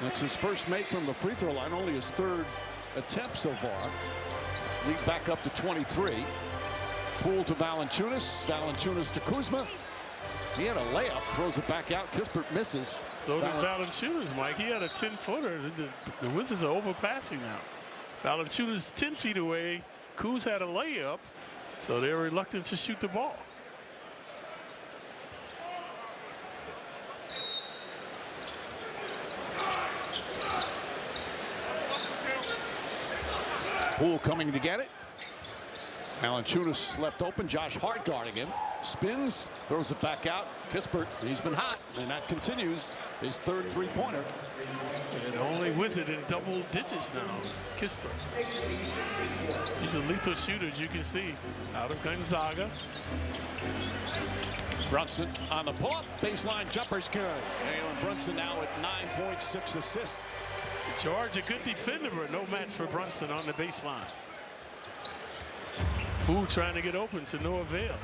That's his first make from the free throw line, only his third attempt so far. Lead back up to 23. Poole to Valanciunas. Valanciunas to Kuzma. He had a layup, throws it back out. Kispert misses. So did Valanciunas, Mike. He had a 10-footer. The Wizards are overpassing now. Valanciunas 10 feet away. Kuz had a layup, so they're reluctant to shoot the ball. Poole coming to get it. Valanciunas left open. Josh Hart guarding him. Spins, throws it back out. Kispert, he's been hot, and that continues. His third three-pointer. And only Wizard in double digits now is Kispert. He's a lethal shooter, as you can see, out of Gonzaga. Brunson on the pull-up. Baseline jumper's good. Jalen Brunson now at 9.6 assists. George, a good defender, but no match for Brunson on the baseline. Poole trying to get open to no avail.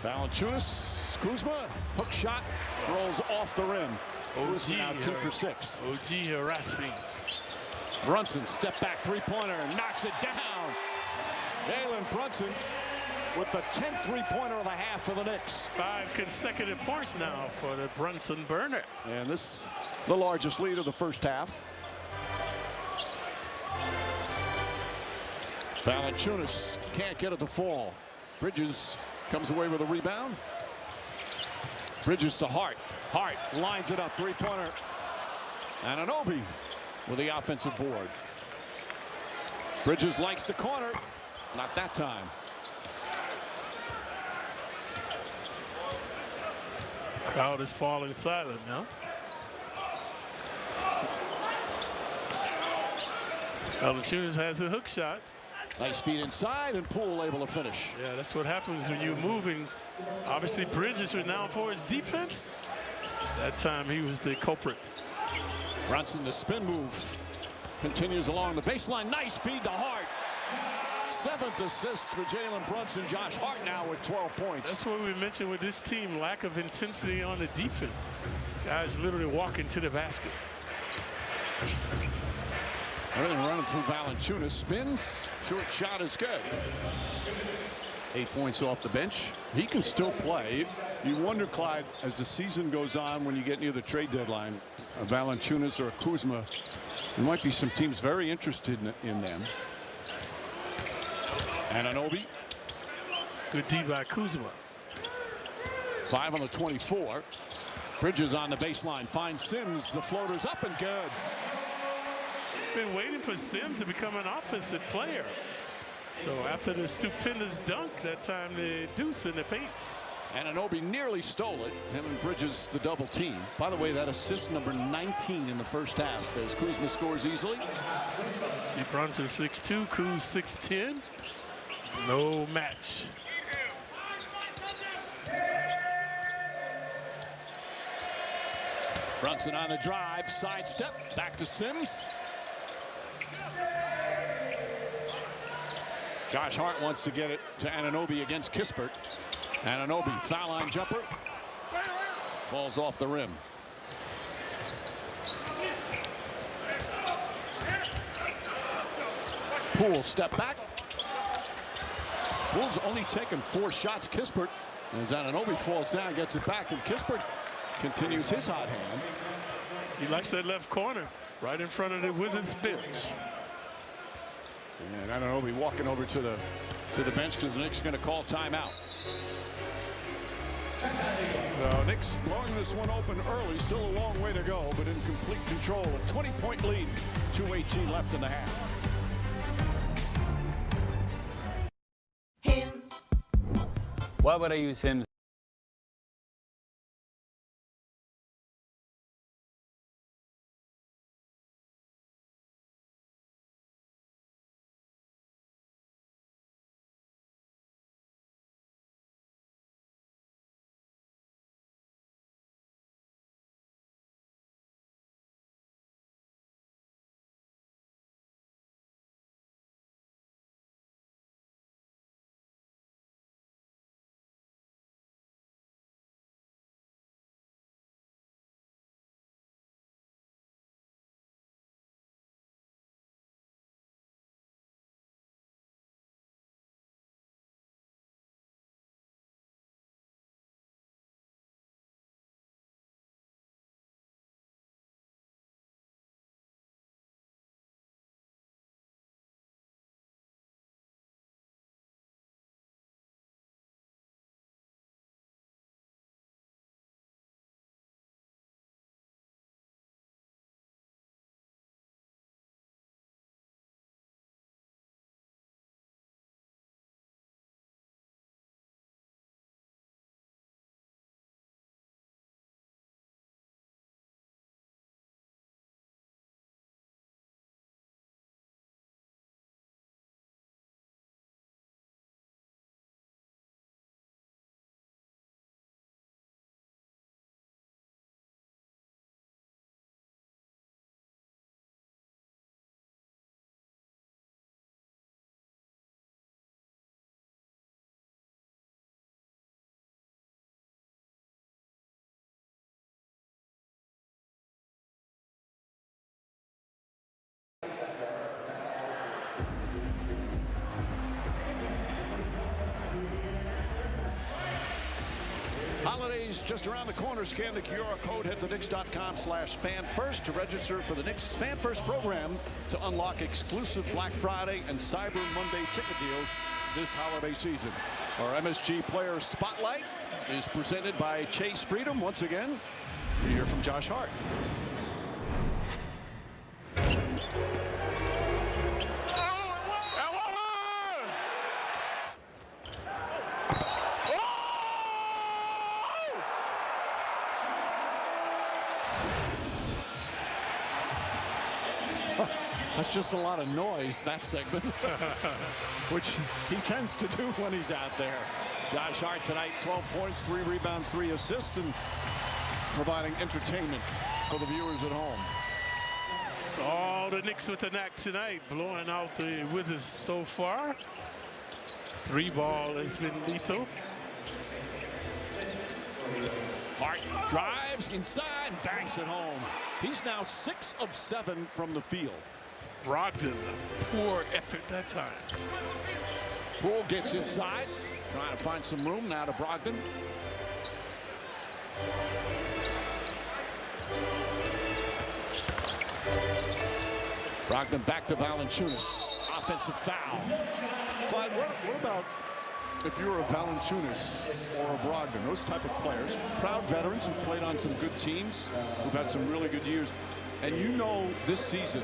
Valanciunas, Kuzma, hook shot, rolls off the rim. Kuzma now 2 for 6. OG harassing. Brunson, step back three-pointer, knocks it down. Jalen Brunson with the 10th three-pointer of the half for the Knicks. 5 consecutive points now for the Brunson burner. And this, the largest lead of the first half. Valanciunas can't get it to fall. Bridges comes away with a rebound. Bridges to Hart. Hart lines it up, three-pointer. Anunoby with the offensive board. Bridges likes the corner. Not that time. Crowd is falling silent now. Valanciunas has a hook shot. Nice feed inside, and Poole able to finish. Yeah, that's what happens when you're moving. Obviously, Bridges was now for his defense. That time he was the culprit. Brunson, the spin move, continues along the baseline. Nice feed to Hart. 7th assist for Jalen Brunson. Josh Hart now with 12 points. That's what we mentioned with this team, lack of intensity on the defense. Guys literally walking to the basket. Everything running through Valanciunas. Spins. Short shot is good. 8 points off the bench. He can still play. You wonder, Clyde, as the season goes on, when you get near the trade deadline, a Valanciunas or a Kuzma, there might be some teams very interested in them. Anunoby. Good D by Kuzma. 5 on the 24. Bridges on the baseline. Finds Sims. The floater's up and good. Been waiting for Sims to become an offensive player. So after the stupendous dunk, that time the deuce in the paint. Anunoby nearly stole it. Him and Bridges the double team. By the way, that assist number 19 in the first half as Kuzma scores easily. See Brunson 6'2", Kuz 6'10". No match. Brunson on the drive, sidestep, back to Sims. Josh Hart wants to get it to Anunoby against Kispert. Anunoby, foul line jumper. Falls off the rim. Poole step back. Poole's only taken 4 shots. Kispert, as Anunoby falls down, gets it back, and Kispert continues his hot hand. He likes that left corner, right in front of the Wizards bench. And Anunoby walking over to the bench because the Knicks are going to call timeout. Knicks blowing this one open early. Still a long way to go, but in complete control. A 20-point lead. 2:18 left in the half. Hims. Why would I use Hims? Holidays just around the corner. Scan the QR code. Head to Knicks.com/FanFirst to register for the Knicks Fan First program to unlock exclusive Black Friday and Cyber Monday ticket deals this holiday season. Our MSG Player Spotlight is presented by Chase Freedom once again. You hear from Josh Hart. That's just a lot of noise, that segment, which he tends to do when he's out there. Josh Hart tonight, 12 points, 3 rebounds, 3 assists, and providing entertainment for the viewers at home. Oh, the Knicks with the knack tonight, blowing out the Wizards so far. 3-ball has been lethal. Hart drives inside, banks it home. He's now 6 of 7 from the field. Brogdon, poor effort that time. Poole gets inside, trying to find some room now to Brogdon. Brogdon back to Valanciunas. Offensive foul. Clyde, what about if you're a Valanciunas or a Brogdon, those type of players, proud veterans who've played on some good teams, who've had some really good years, and you know this season,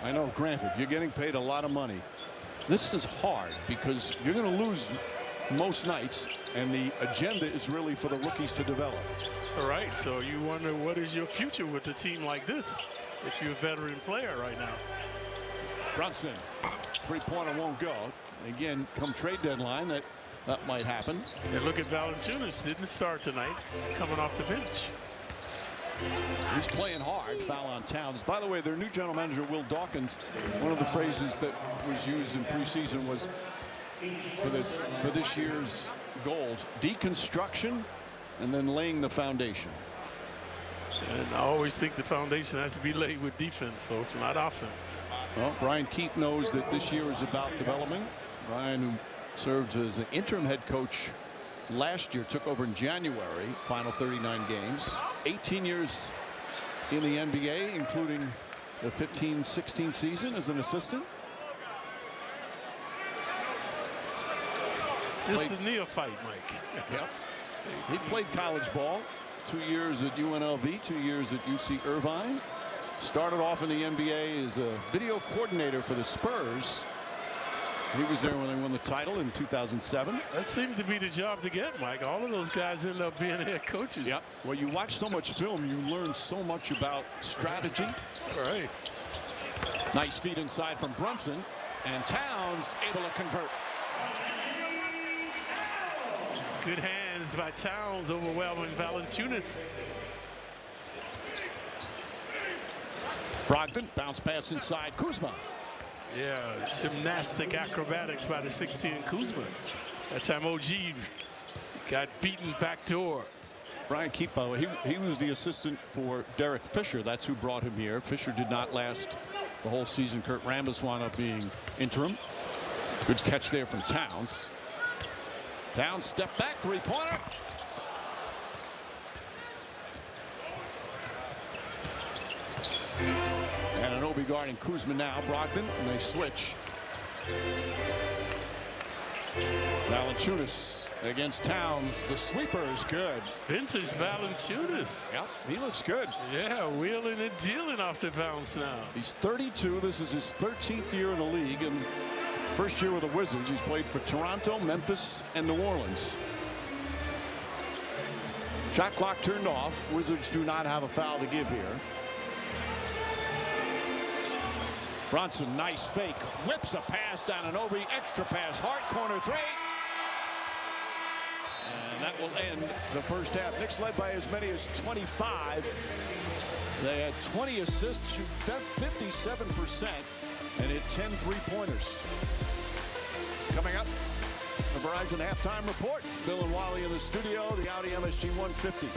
I know, granted, you're getting paid a lot of money. This is hard because you're going to lose most nights, and the agenda is really for the rookies to develop. All right, so you wonder what is your future with a team like this if you're a veteran player right now. Brunson, 3-pointer won't go. Again, come trade deadline, that might happen. And look at Valanciunas, didn't start tonight. He's coming off the bench. He's playing hard. Foul on Towns. By the way, their new general manager, Will Dawkins, one of the phrases that was used in preseason was for this year's goals, deconstruction and then laying the foundation. And I always think the foundation has to be laid with defense, folks, not offense. Well, Brian Keefe knows that this year is about development. Brian, who served as an interim head coach last year, took over in January, final 39 games, 18 years in the NBA, including the 15-16 season as an assistant. Just the neophyte, Mike. Yep. He played college ball, 2 years at UNLV, 2 years at UC Irvine. Started off in the NBA as a video coordinator for the Spurs. He was there when they won the title in 2007. That seemed to be the job to get, Mike. All of those guys end up being head coaches. Yep. Well, you watch so much film, you learn so much about strategy. All right. Nice feed inside from Brunson, and Towns able to convert. Good hands by Towns, overwhelming Valanciunas. Brogdon, bounce pass inside. Kuzma. Yeah, gymnastic acrobatics by the 16 Kuzma. That time OG got beaten backdoor. Brian Keefe, he was the assistant for Derek Fisher. That's who brought him here. Fisher did not last the whole season. Kurt Rambis wound up being interim. Good catch there from Towns. Towns step back, 3-pointer. And an Obi guarding Kuzma now. Brogdon, and they switch. Valanciunas against Towns. The sweeper is good. Vintage Valanciunas. Yep, he looks good. Yeah, wheeling and dealing off the bounce now. He's 32. This is his 13th year in the league, and first year with the Wizards. He's played for Toronto, Memphis, and New Orleans. Shot clock turned off. Wizards do not have a foul to give here. Brunson, nice fake, whips a pass down an Obi, extra pass, Hart, corner 3. And that will end the first half. Knicks led by as many as 25. They had 20 assists, shoot 57%, and hit 10 3-pointers. Coming up, the Verizon halftime report. Bill and Wally in the studio, the Audi MSG 150.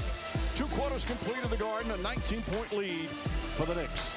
2 quarters complete of the Garden, a 19-point lead for the Knicks.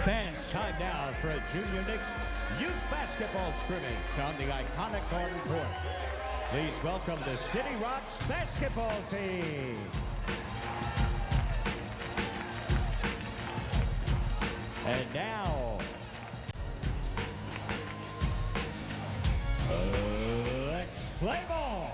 Fans, time now for a Junior Knicks youth basketball scrimmage on the iconic Garden Court. Please welcome the City Rocks basketball team. And now, let's play ball.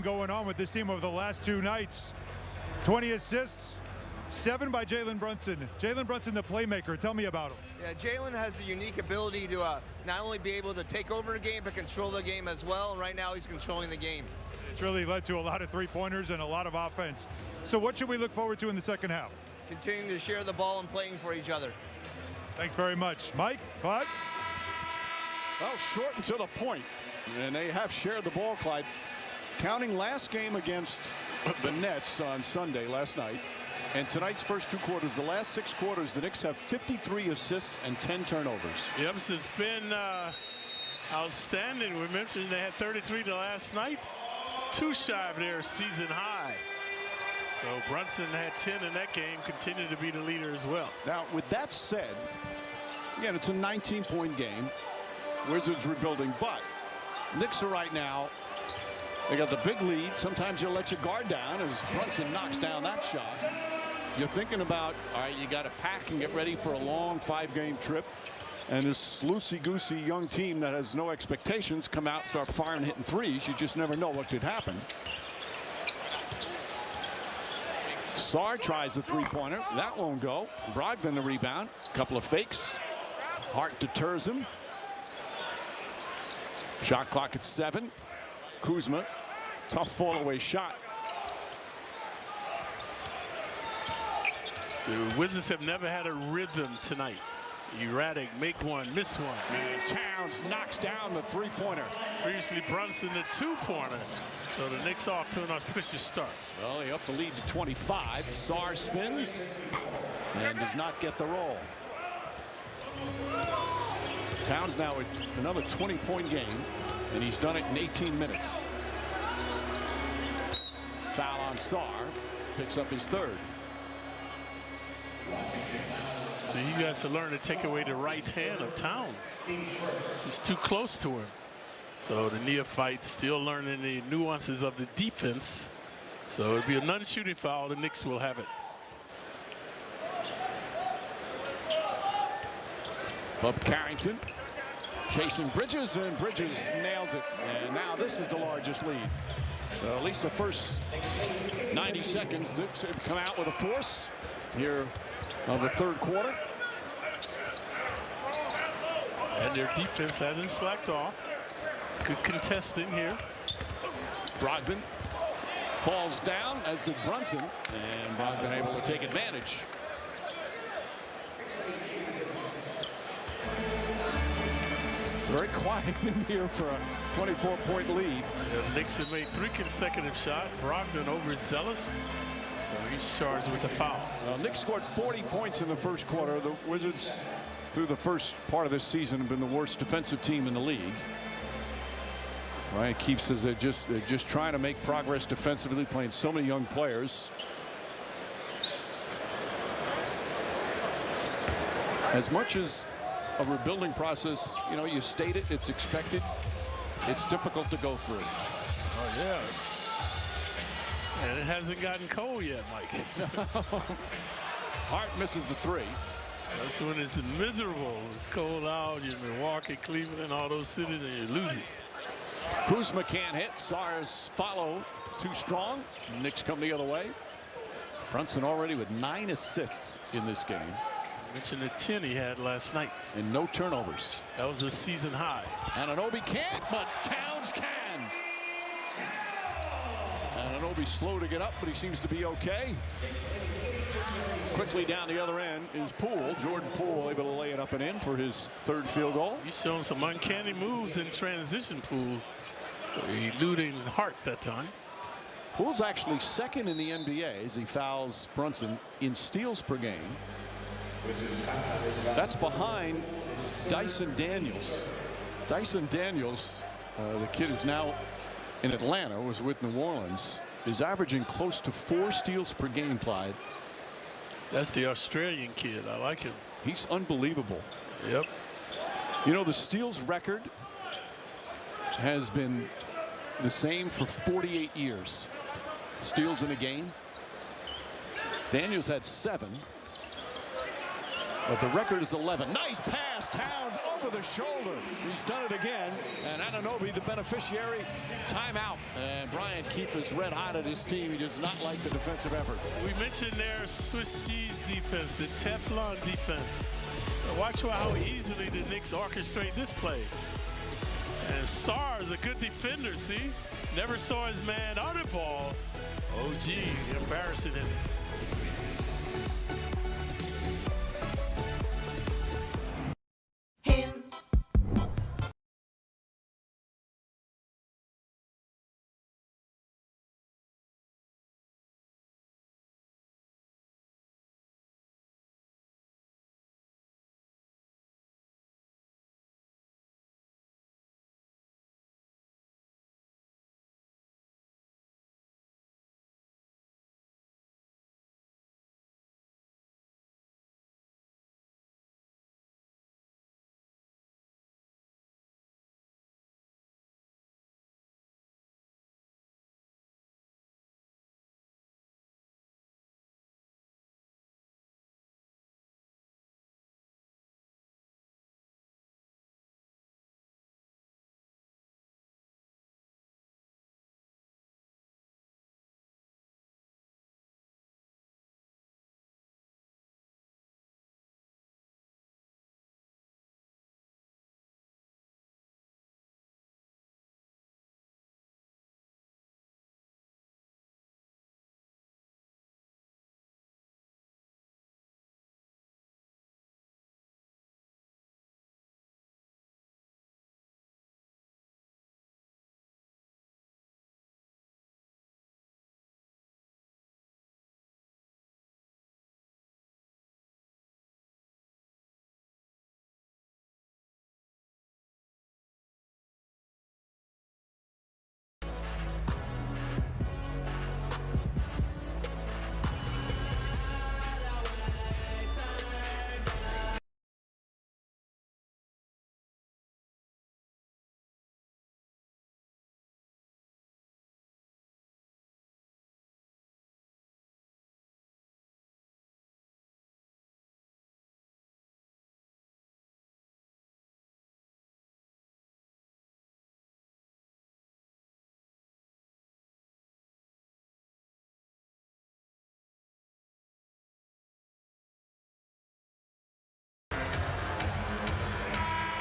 going on with this team over the last 2 nights. 20 assists, 7 by Jalen Brunson. Jalen Brunson, the playmaker. Tell me about him. Yeah, Jalen has a unique ability to not only be able to take over a game, but control the game as well. And right now he's controlling the game. It's really led to a lot of three-pointers and a lot of offense. So what should we look forward to in the second half? Continuing to share the ball and playing for each other. Thanks very much. Mike, Clyde? Well, short and to the point. And they have shared the ball, Clyde. Counting last game against the Nets on Sunday, last night, and tonight's first 2 quarters, the last 6 quarters, the Knicks have 53 assists and 10 turnovers. Yep, it's been outstanding. We mentioned they had 33 the last night. 2 shy of their season high. So Brunson had 10 in that game, continued to be the leader as well. Now, with that said, again, it's a 19-point game. Wizards rebuilding, but Knicks are right now, they got the big lead. Sometimes you'll let your guard down as Brunson knocks down that shot. You're thinking about, all right, you got to pack and get ready for a long 5-game trip. And this loosey-goosey young team that has no expectations come out and start firing, hitting threes. You just never know what could happen. Sarr tries a 3-pointer. That won't go. Brogdon the rebound. Couple of fakes. Hart deters him. Shot clock at 7. Kuzma, tough fall-away shot. The Wizards have never had a rhythm tonight. Erratic, make one, miss one. And Towns knocks down the 3-pointer. Previously Brunson the 2-pointer. So the Knicks off to an auspicious start. Well, they up the lead to 25. Sarr spins and does not get the roll. Towns now with another 20-point game, and he's done it in 18 minutes. Foul on Sarr, picks up his 3rd. So you guys to learn to take away the right hand of Towns. He's too close to him. So the neophyte still learning the nuances of the defense. So it'll be a non-shooting foul. The Knicks will have it. Bub Carrington chasing Bridges, and Bridges nails it. And now this is the largest lead. So at least the first 90 seconds, Knicks have come out with a force here of the 3rd quarter. And their defense hasn't slacked off. Good contesting here. Brogdon falls down, as did Brunson, and Brogdon able to take advantage. It's very quiet in here for a 24-point lead. The Knicks have made 3 consecutive shots. Brogdon overzealous. So he's charged with the foul. Well, Knicks scored 40 points in the first quarter. The Wizards, through the first part of this season, have been the worst defensive team in the league. Ryan Keefe says they're just trying to make progress defensively, playing so many young players. As much as a rebuilding process, you know, you state it, it's expected. It's difficult to go through. Oh yeah. And it hasn't gotten cold yet, Mike. Hart misses the 3. That's when it's miserable. It's cold out. You're in Milwaukee, Cleveland, all those cities, and you're losing. Kuzma can't hit. Sarr's follow too strong. Knicks come the other way. Brunson already with 9 assists in this game. Mentioned the 10 he had last night. And no turnovers. That was a season high. Anunoby can't, but Towns can. Anunoby slow to get up, but he seems to be okay. Quickly down the other end is Poole. Jordan Poole able to lay it up and in for his 3rd field goal. He's shown some uncanny moves in transition, Poole. Eluding Hart that time. Poole's actually 2nd in the NBA as he fouls Brunson in steals per game. That's behind Dyson Daniels. Dyson Daniels, the kid who's now in Atlanta, was with New Orleans, is averaging close to 4 steals per game, Clyde. That's the Australian kid. I like him. He's unbelievable. Yep. You know, the steals record has been the same for 48 years. Steals in a game. Daniels had 7. But the record is 11. Nice pass. Towns over the shoulder. He's done it again. And Anunoby, the beneficiary. Timeout. And Brian Keefe is red hot at his team. He does not like the defensive effort. We mentioned their Swiss cheese defense, the Teflon defense. Watch how easily the Knicks orchestrate this play. And Sarr is a good defender, see? Never saw his man on the ball. OG embarrassing him.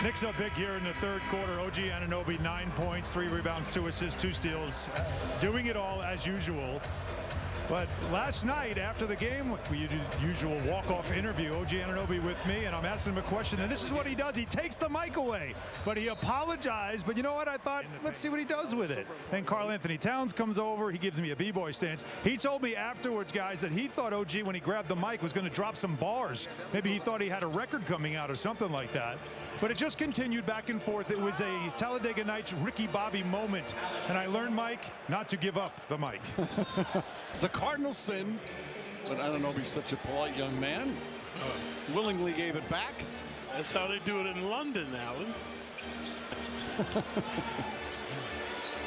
Knicks up big here in the third quarter. OG Anunoby, 9 points, 3 rebounds, 2 assists, 2 steals. Doing it all as usual. But last night after the game, we did the usual walk-off interview, OG Anunoby with me, and I'm asking him a question, and this is what he does. He takes the mic away, but he apologized. But you know what? I thought, let's see what he does with it. And Karl Anthony Towns comes over. He gives me a b-boy stance. He told me afterwards, guys, that he thought OG, when he grabbed the mic, was going to drop some bars. Maybe he thought he had a record coming out or something like that. But it just continued back and forth. It was a Talladega Nights Ricky Bobby moment. And I learned, Mike, not to give up the mic. It's the Cardinals' sin, but I don't know if he's such a polite young man. Willingly gave it back. That's how they do it in London, Alan.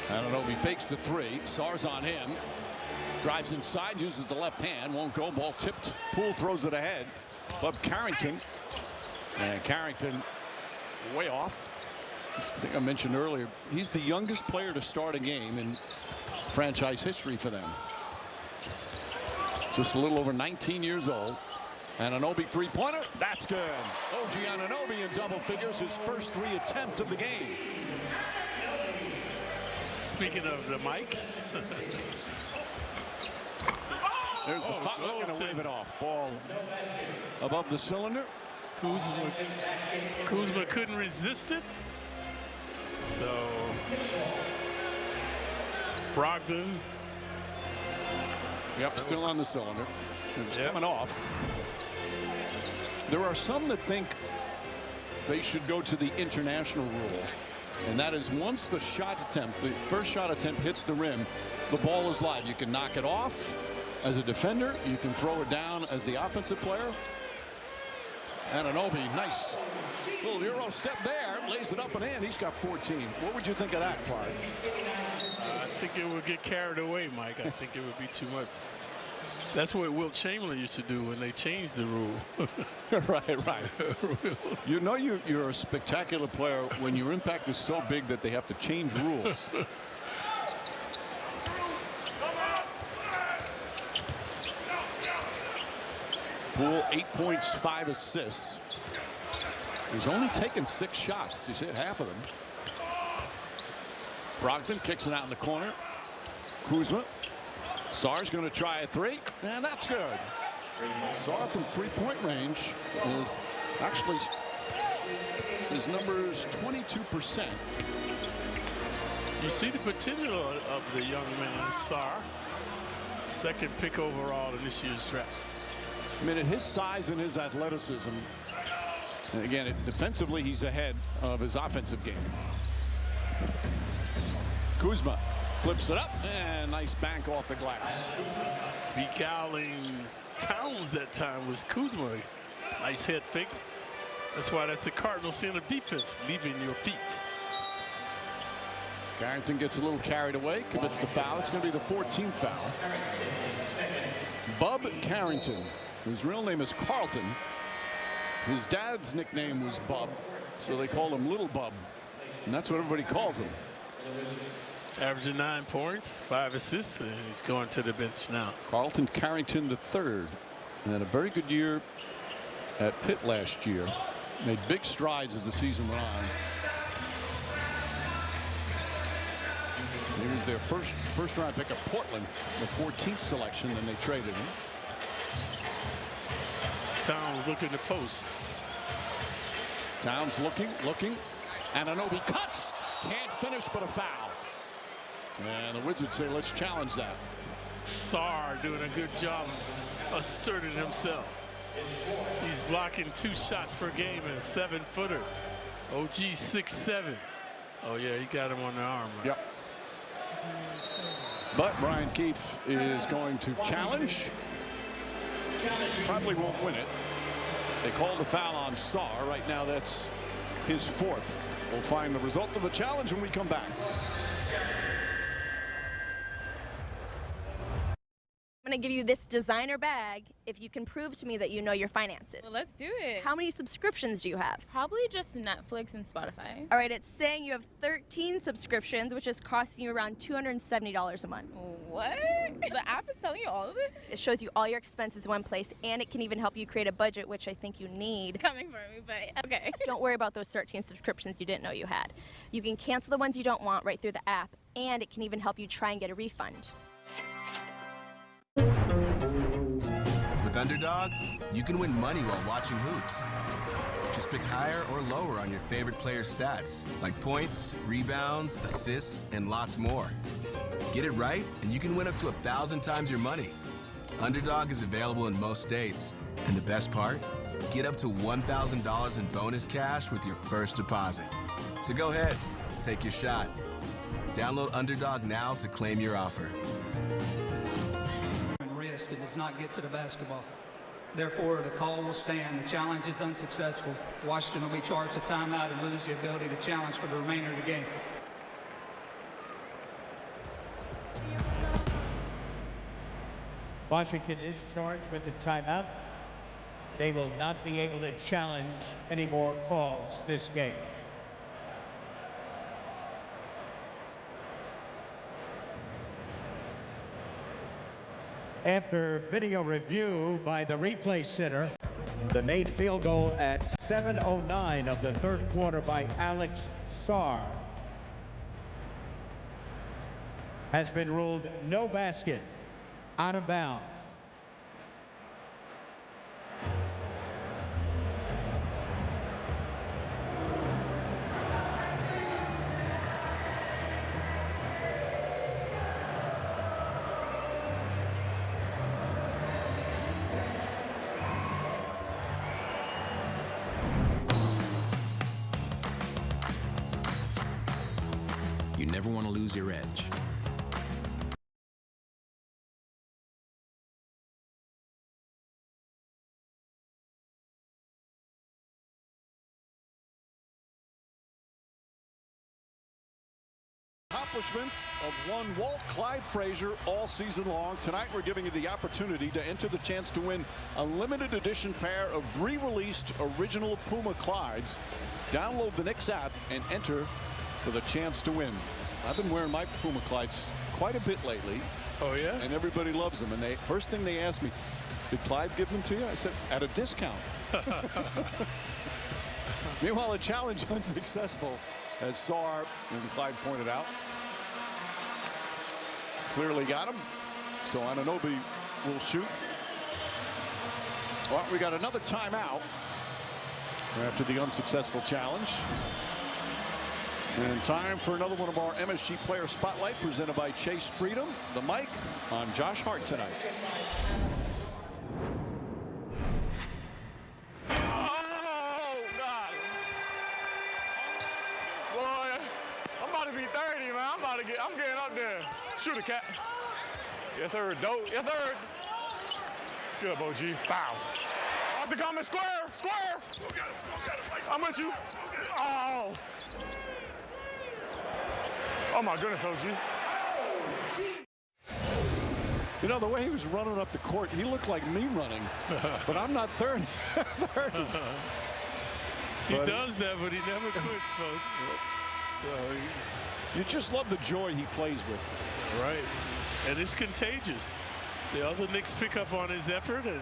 I don't know if he fakes the three. Sarr's on him. Drives inside, uses the left hand. Won't go. Ball tipped. Poole throws it ahead. Bub Carrington. And Carrington way off. I think I mentioned earlier, he's the youngest player to start a game in franchise history for them. Just a little over 19 years old. Anunoby three-pointer. That's good. OG Anunoby in double figures, his first 3 attempt of the game. Speaking of the mic. There's the foul. Going to wave it off. Ball above the cylinder. Kuzma couldn't resist it. So Brogdon. Yep, still on the cylinder. It's coming off. There are some that think they should go to the international rule, and that is once the shot attempt, the first shot attempt hits the rim, the ball is live. You can knock it off as a defender. You can throw it down as the offensive player. Anunoby, nice little Euro step there, lays it up and in. He's got 14. What would you think of that, Clyde? I think it would get carried away, Mike. I think it would be too much. That's what Wilt Chamberlain used to do when they changed the rule. Right. You know you're a spectacular player when your impact is so big that they have to change rules. Poole, 8 points, 5 assists. He's only taken 6 shots. He's hit half of them. Brogdon kicks it out in the corner. Kuzma. Sarr's going to try a 3, and that's good. Sarr from 3-point range is actually his numbers 22%. You see the potential of the young man, Sarr. Second pick overall in this year's draft. I mean, at his size and his athleticism, and again, defensively, he's ahead of his offensive game. Kuzma flips it up, and nice bank off the glass. Beguiling Towns that time was Kuzma. Nice head fake. That's why that's the Cardinal center defense, leaving your feet. Carrington gets a little carried away, commits the foul. It's going to be the 14th foul. Bub Carrington, whose real name is Carlton. His dad's nickname was Bub, so they call him Little Bub, and that's what everybody calls him. Averaging 9 points, 5 assists, and he's going to the bench now. Carlton Carrington III, and had a very good year at Pitt last year. Made big strides as the season went on. He was their first round pick of Portland, the 14th selection, then they traded him. Towns looking to post. Towns looking. Anunoby cuts. Can't finish, but a foul. And the Wizards say, let's challenge that. Sarr doing a good job asserting himself. He's blocking 2 shots per game and a 7-footer. OG 6'7". Oh yeah, he got him on the arm. Right? Yep. But Brian Keefe is going to challenge. Probably won't win it. They called the foul on Sarr. Right now that's his 4th. We'll find the result of the challenge when we come back. I'm going to give you this designer bag if you can prove to me that you know your finances. Well, let's do it. How many subscriptions do you have? Probably just Netflix and Spotify. All right, it's saying you have 13 subscriptions, which is costing you around $270 a month. What? The app is telling you all of this? It shows you all your expenses in one place, and it can even help you create a budget, which I think you need. Coming for me, but okay. Don't worry about those 13 subscriptions you didn't know you had. You can cancel the ones you don't want right through the app, and it can even help you try and get a refund. With Underdog, you can win money while watching hoops. Just pick higher or lower on your favorite player's stats, like points, rebounds, assists, and lots more. Get it right, and you can win up to 1,000 times your money. Underdog is available in most states. And the best part? Get up to $1,000 in bonus cash with your first deposit. So go ahead, take your shot. Download Underdog now to claim your offer. It does not get to the basketball. Therefore, the call will stand. The challenge is unsuccessful. Washington will be charged a timeout and lose the ability to challenge for the remainder of the game. Washington is charged with a timeout. They will not be able to challenge any more calls this game. After video review by the replay center, the made field goal at 7:09 of the third quarter by Alex Sarr has been ruled no basket, out of bounds. You never want to lose your edge. accomplishments of one Walt Clyde Frazier all season long. Tonight we're giving you the opportunity to enter the chance to win a limited edition pair of re-released original Puma Clydes. Download the Knicks app and enter for the chance to win. I've been wearing my Puma Clydes quite a bit lately. Oh yeah? And everybody loves them. And first thing they asked me, did Clyde give them to you? I said, at a discount. Meanwhile, the challenge unsuccessful, as Sarr and Clyde pointed out. Clearly got him. So Anunoby will shoot. Well, we got another timeout after the unsuccessful challenge. And time for another one of our MSG Player Spotlight presented by Chase Freedom. The mic on Josh Hart tonight. Oh, God. Boy, I'm about to be 30, man. I'm getting up there. Shoot a cat. Yes, sir. Dope. Yes, sir. Good, Bo G. Bow. Off the comment. Square. Square. I'm with you. Oh. Oh, my goodness, OG. You know, the way he was running up the court, he looked like me running. But I'm not 30. 30. He does that, but he never quits, folks. So you just love the joy he plays with. Right. And it's contagious. The other Knicks pick up on his effort and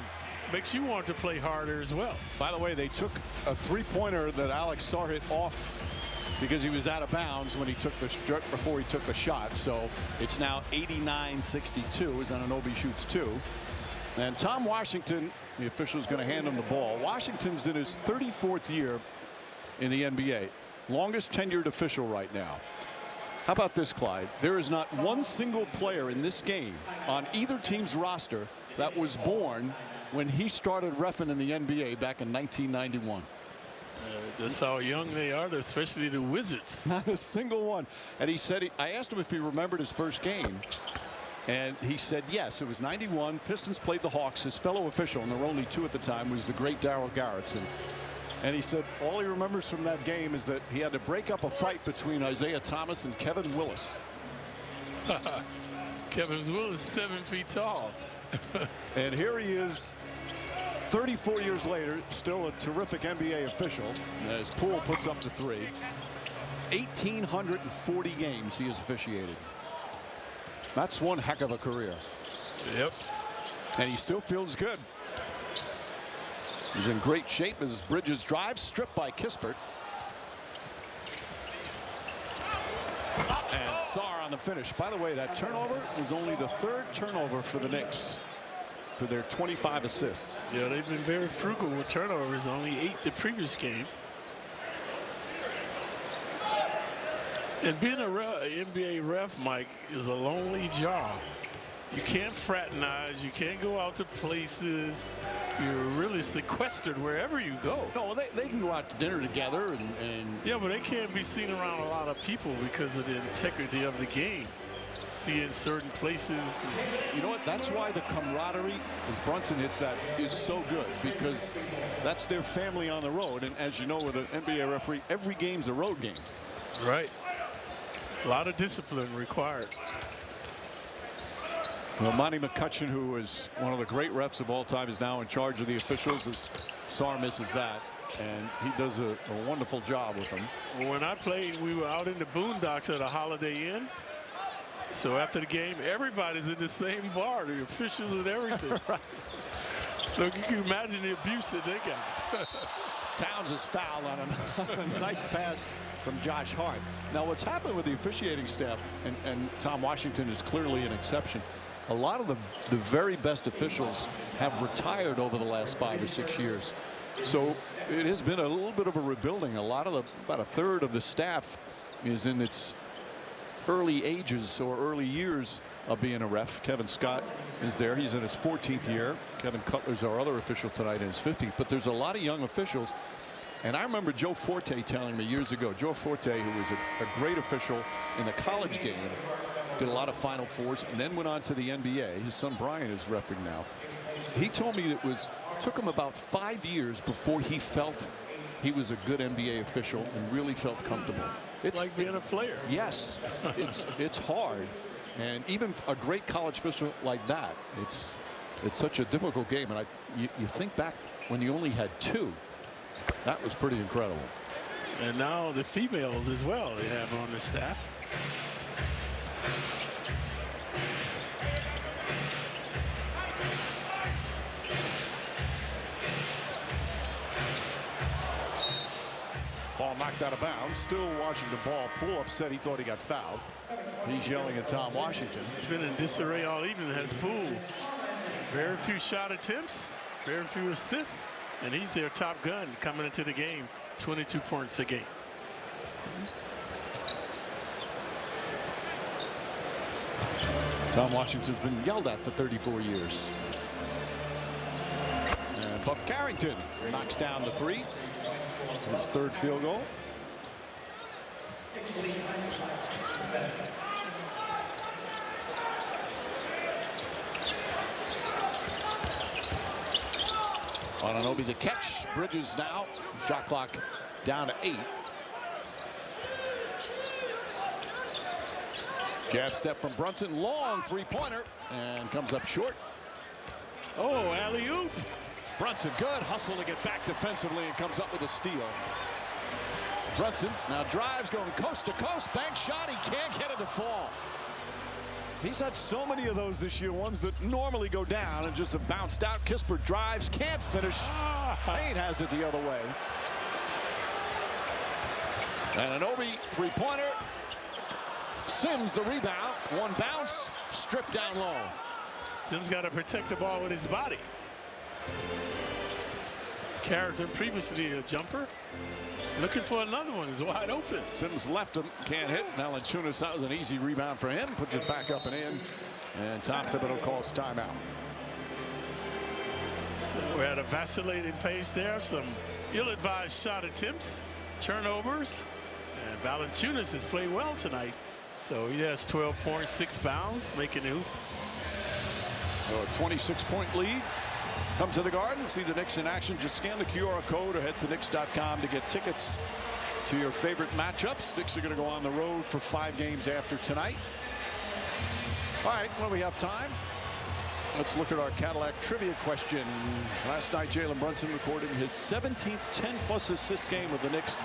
makes you want to play harder as well. By the way, they took a three-pointer that Alex Sarr hit off because he was out of bounds when he took before he took the shot. So it's now 89-62 as Anunoby shoots two. And Tom Washington, the official, is going to hand him the ball. Washington's in his 34th year in the NBA. Longest tenured official right now. How about this, Clyde? There is not one single player in this game on either team's roster that was born when he started reffing in the NBA back in 1991. That's how young they are, especially the Wizards. Not a single one. And he said, I asked him if he remembered his first game. And he said, yes, it was 91. Pistons played the Hawks. His fellow official, and there were only two at the time, was the great Darryl Garrettson. And he said all he remembers from that game is that he had to break up a fight between Isaiah Thomas and Kevin Willis. Kevin Willis, 7 feet tall. And here he is, 34 years later, still a terrific NBA official, as Poole puts up the three. 1,840 games he has officiated. That's one heck of a career. Yep. And he still feels good. He's in great shape as Bridges drives, stripped by Kispert. And Sarr on the finish. By the way, that turnover is only the third turnover for the Knicks to their 25 assists. Yeah, they've been very frugal with turnovers, only 8 the previous game. And being an NBA ref, Mike, is a lonely job. You can't fraternize. You can't go out to places. You're really sequestered wherever you go. No, they can go out to dinner together and yeah, but they can't be seen around a lot of people because of the integrity of the game. See in certain places. You know what? That's why the camaraderie, as Brunson hits that, is so good, because that's their family on the road. And as you know, with an NBA referee, every game's a road game. Right. A lot of discipline required. Well, Monty McCutcheon, who is one of the great refs of all time, is now in charge of the officials as Sarr misses that. And he does a wonderful job with them. Well, when I played, we were out in the boondocks at a Holiday Inn. So after the game, everybody's in the same bar, the officials and everything. Right. So you can imagine the abuse that they got. Towns is fouled on a nice pass from Josh Hart. Now, what's happened with the officiating staff, and Tom Washington is clearly an exception, a lot of the very best officials have retired over the last 5 or 6 years. So it has been a little bit of a rebuilding. About a third of the staff is in its early ages or early years of being a ref. Kevin Scott is there. He's in his 14th year. Kevin Cutler's our other official tonight in his 50th. But there's a lot of young officials. And I remember Joe Forte telling me years ago, Joe Forte, who was a great official in the college game, did a lot of Final Fours, and then went on to the NBA. His son Brian is reffing now. He told me it took him about 5 years before he felt he was a good NBA official and really felt comfortable. It's like being a player. Yes, it's hard, and even a great college official like that, it's such a difficult game. And you think back when you only had 2, that was pretty incredible. And now the females as well they have on the staff. Ball knocked out of bounds. Still Washington ball. Poole upset. He thought he got fouled. He's yelling at Tom Washington. It's been in disarray all evening. Has Poole. Very few shot attempts, very few assists, and he's their top gun coming into the game. 22 points a game. Tom Washington's been yelled at for 34 years. And Buck Carrington knocks down the 3. His 3rd field goal. Anunoby the catch. Bridges now. Shot clock down to 8. Jab step from Brunson. Long 3-pointer. And comes up short. Oh, alley-oop. Brunson, good hustle to get back defensively and comes up with a steal. Brunson now drives, going coast to coast. Bank shot. He can't get it to fall. He's had so many of those this year, ones that normally go down and just have bounced out. Kispert drives, can't finish. Payne has it the other way. And Anunoby 3-pointer. Sims the rebound. One bounce, stripped down low. Sims got to protect the ball with his body. Carrington previously a jumper. Looking for another one. He's wide open. Sims left him. Can't hit. Valanciunas, that was an easy rebound for him. Puts it back up and in. And Tom Thibodeau calls timeout. So we're at a vacillating pace there. Some ill-advised shot attempts. Turnovers. And Valanciunas has played well tonight. So he has 12 points, 6 bounds, making the hoop. A 26-point lead. Come to the Garden, see the Knicks in action. Just scan the QR code or head to Knicks.com to get tickets to your favorite matchups. Knicks are going to go on the road for 5 games after tonight. All right, well, we have time. Let's look at our Cadillac trivia question. Last night, Jalen Brunson recorded his 17th 10-plus assist game with the Knicks.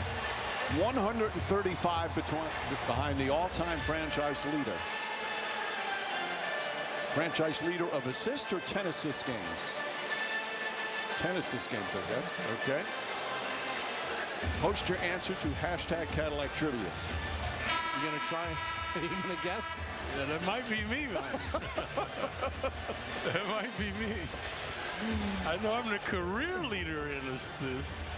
135 behind the all-time franchise leader. Franchise leader of assists or 10 assist games? 10 assist games, I guess. Okay. Post your answer to hashtag Cadillac Trivia. You gonna try? Are you gonna guess? Yeah, that might be me, man. That might be me. I know I'm the career leader in assists,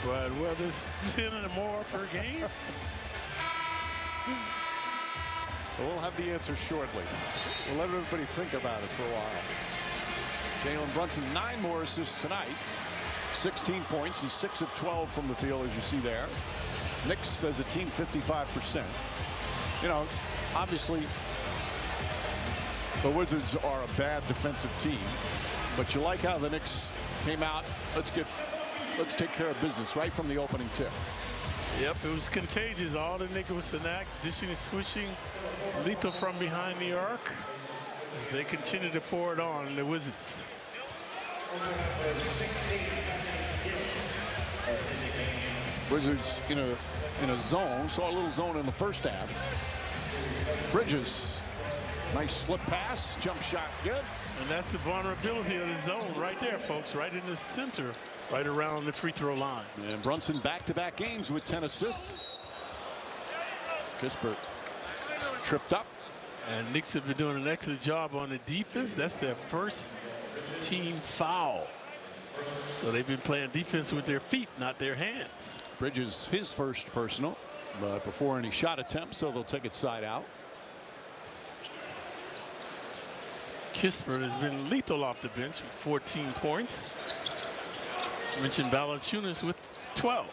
but whether it's 10 or more per game. We'll have the answer shortly. We'll let everybody think about it for a while. Jalen Brunson, 9 more assists tonight. 16 points. He's 6 of 12 from the field, as you see there. Knicks as a team, 55%. You know, obviously, the Wizards are a bad defensive team, but you like how the Knicks came out. Let's take care of business right from the opening tip. Yep, it was contagious. All the Nickelback dishing and swishing, lethal from behind the arc as they continue to pour it on the Wizards. Wizards in a zone. Saw a little zone in the first half. Bridges, nice slip pass, jump shot, good. And that's the vulnerability of the zone right there, folks, right in the center, right around the free throw line. And Brunson back-to-back games with 10 assists. Kispert tripped up. And Knicks have been doing an excellent job on the defense. That's their first team foul. So they've been playing defense with their feet, not their hands. Bridges, his first personal, but before any shot attempts, so they'll take it side out. Kispert has been lethal off the bench with 14 points. Mentioned Valanciunas with 12.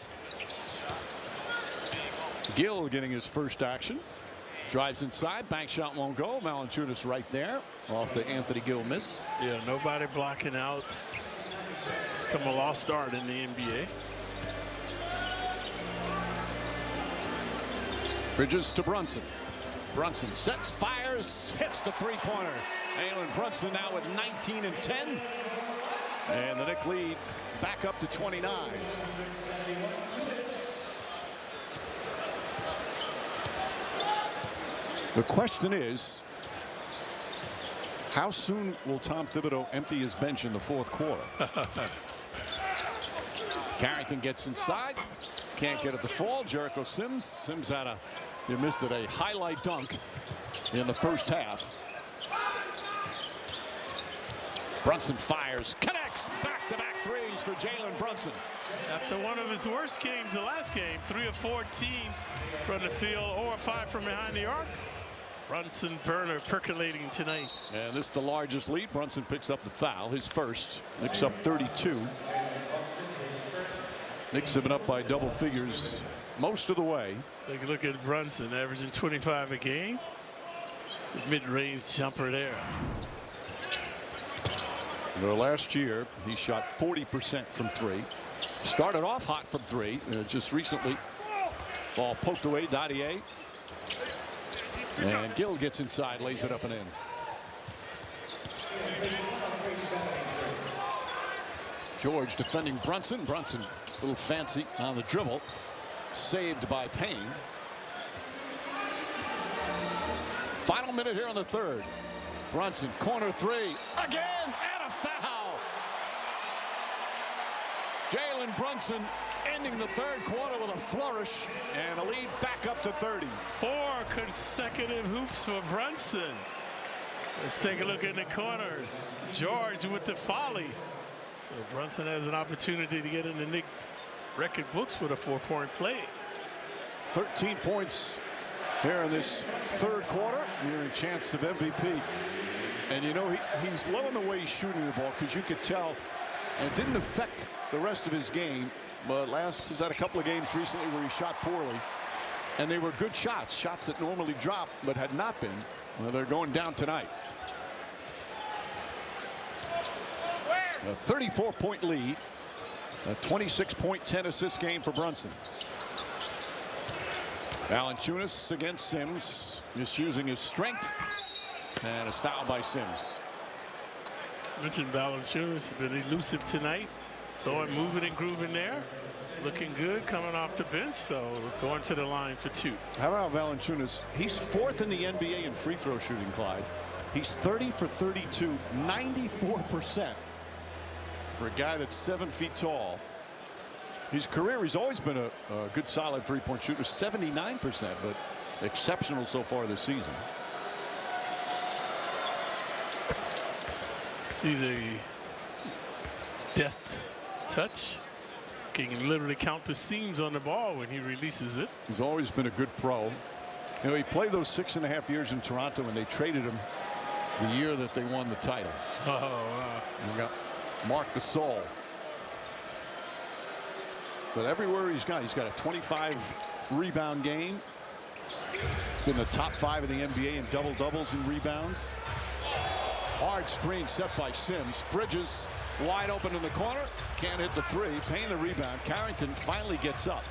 Gill getting his first action. Drives inside, bank shot won't go. Valanciunas right there off the Anthony Gill miss. Yeah, nobody blocking out. It's come a lost start in the NBA. Bridges to Brunson. Brunson sets, fires, hits the three-pointer. Jalen Brunson now with 19 and 10. And the Knicks lead back up to 29. The question is, how soon will Tom Thibodeau empty his bench in the fourth quarter? Carrington gets inside. Can't get it to fall. Jericho Sims. Sims had you missed it, a highlight dunk in the first half. Brunson fires, connects, back-to-back threes for Jalen Brunson. After one of his worst games the last game, 3 of 14 from the field or 5 from behind the arc. Brunson burner percolating tonight. And this is the largest lead. Brunson picks up the foul, his first. Knicks up 32. Knicks have been up by double figures most of the way. Take a look at Brunson, averaging 25 a game. The mid-range jumper there. Last year, he shot 40% from 3. Started off hot from 3. Just recently, ball poked away, Dadier. And Gill gets inside, lays it up and in. George defending Brunson. Brunson a little fancy on the dribble. Saved by Payne. Final minute here in the third. Brunson, corner 3. Again, and a foul. Jalen Brunson ending the third quarter with a flourish and a lead back up to 30. 4 consecutive hoops for Brunson. Let's take a look in the corner. George with the volley. So Brunson has an opportunity to get in the Knicks record books with a 4-point play. 13 points here in this third quarter. Nearing chance of MVP. And you know, he's loving the way he's shooting the ball, because you could tell, and it didn't affect the rest of his game. But he's had a couple of games recently where he shot poorly, and they were good shots, shots that normally drop but had not been. Well, they're going down tonight. A 34-point lead, a 26-point, 10-assist game for Brunson. Valanciunas against Sims, misusing his strength, and a foul by Sims. Mentioned Valanciunas has been elusive tonight. Saw him moving and grooving there. Looking good coming off the bench, so going to the line for 2. How about Valanciunas? He's 4th in the NBA in free throw shooting, Clyde. He's 30 for 32, 94% for a guy that's 7 feet tall. His career, he's always been a good solid three-point shooter, 79%, but exceptional so far this season. See the depth touch. He can literally count the seams on the ball when he releases it. He's always been a good pro. You know, he played those 6.5 years in Toronto, and they traded him the year that they won the title. Oh, wow. We got Marc Gasol. But everywhere he's got a 25 rebound game. He's been the top 5 in the NBA in double-doubles and rebounds. Hard screen set by Sims. Bridges wide open in the corner. Can't hit the 3. Payne the rebound. Carrington finally gets up.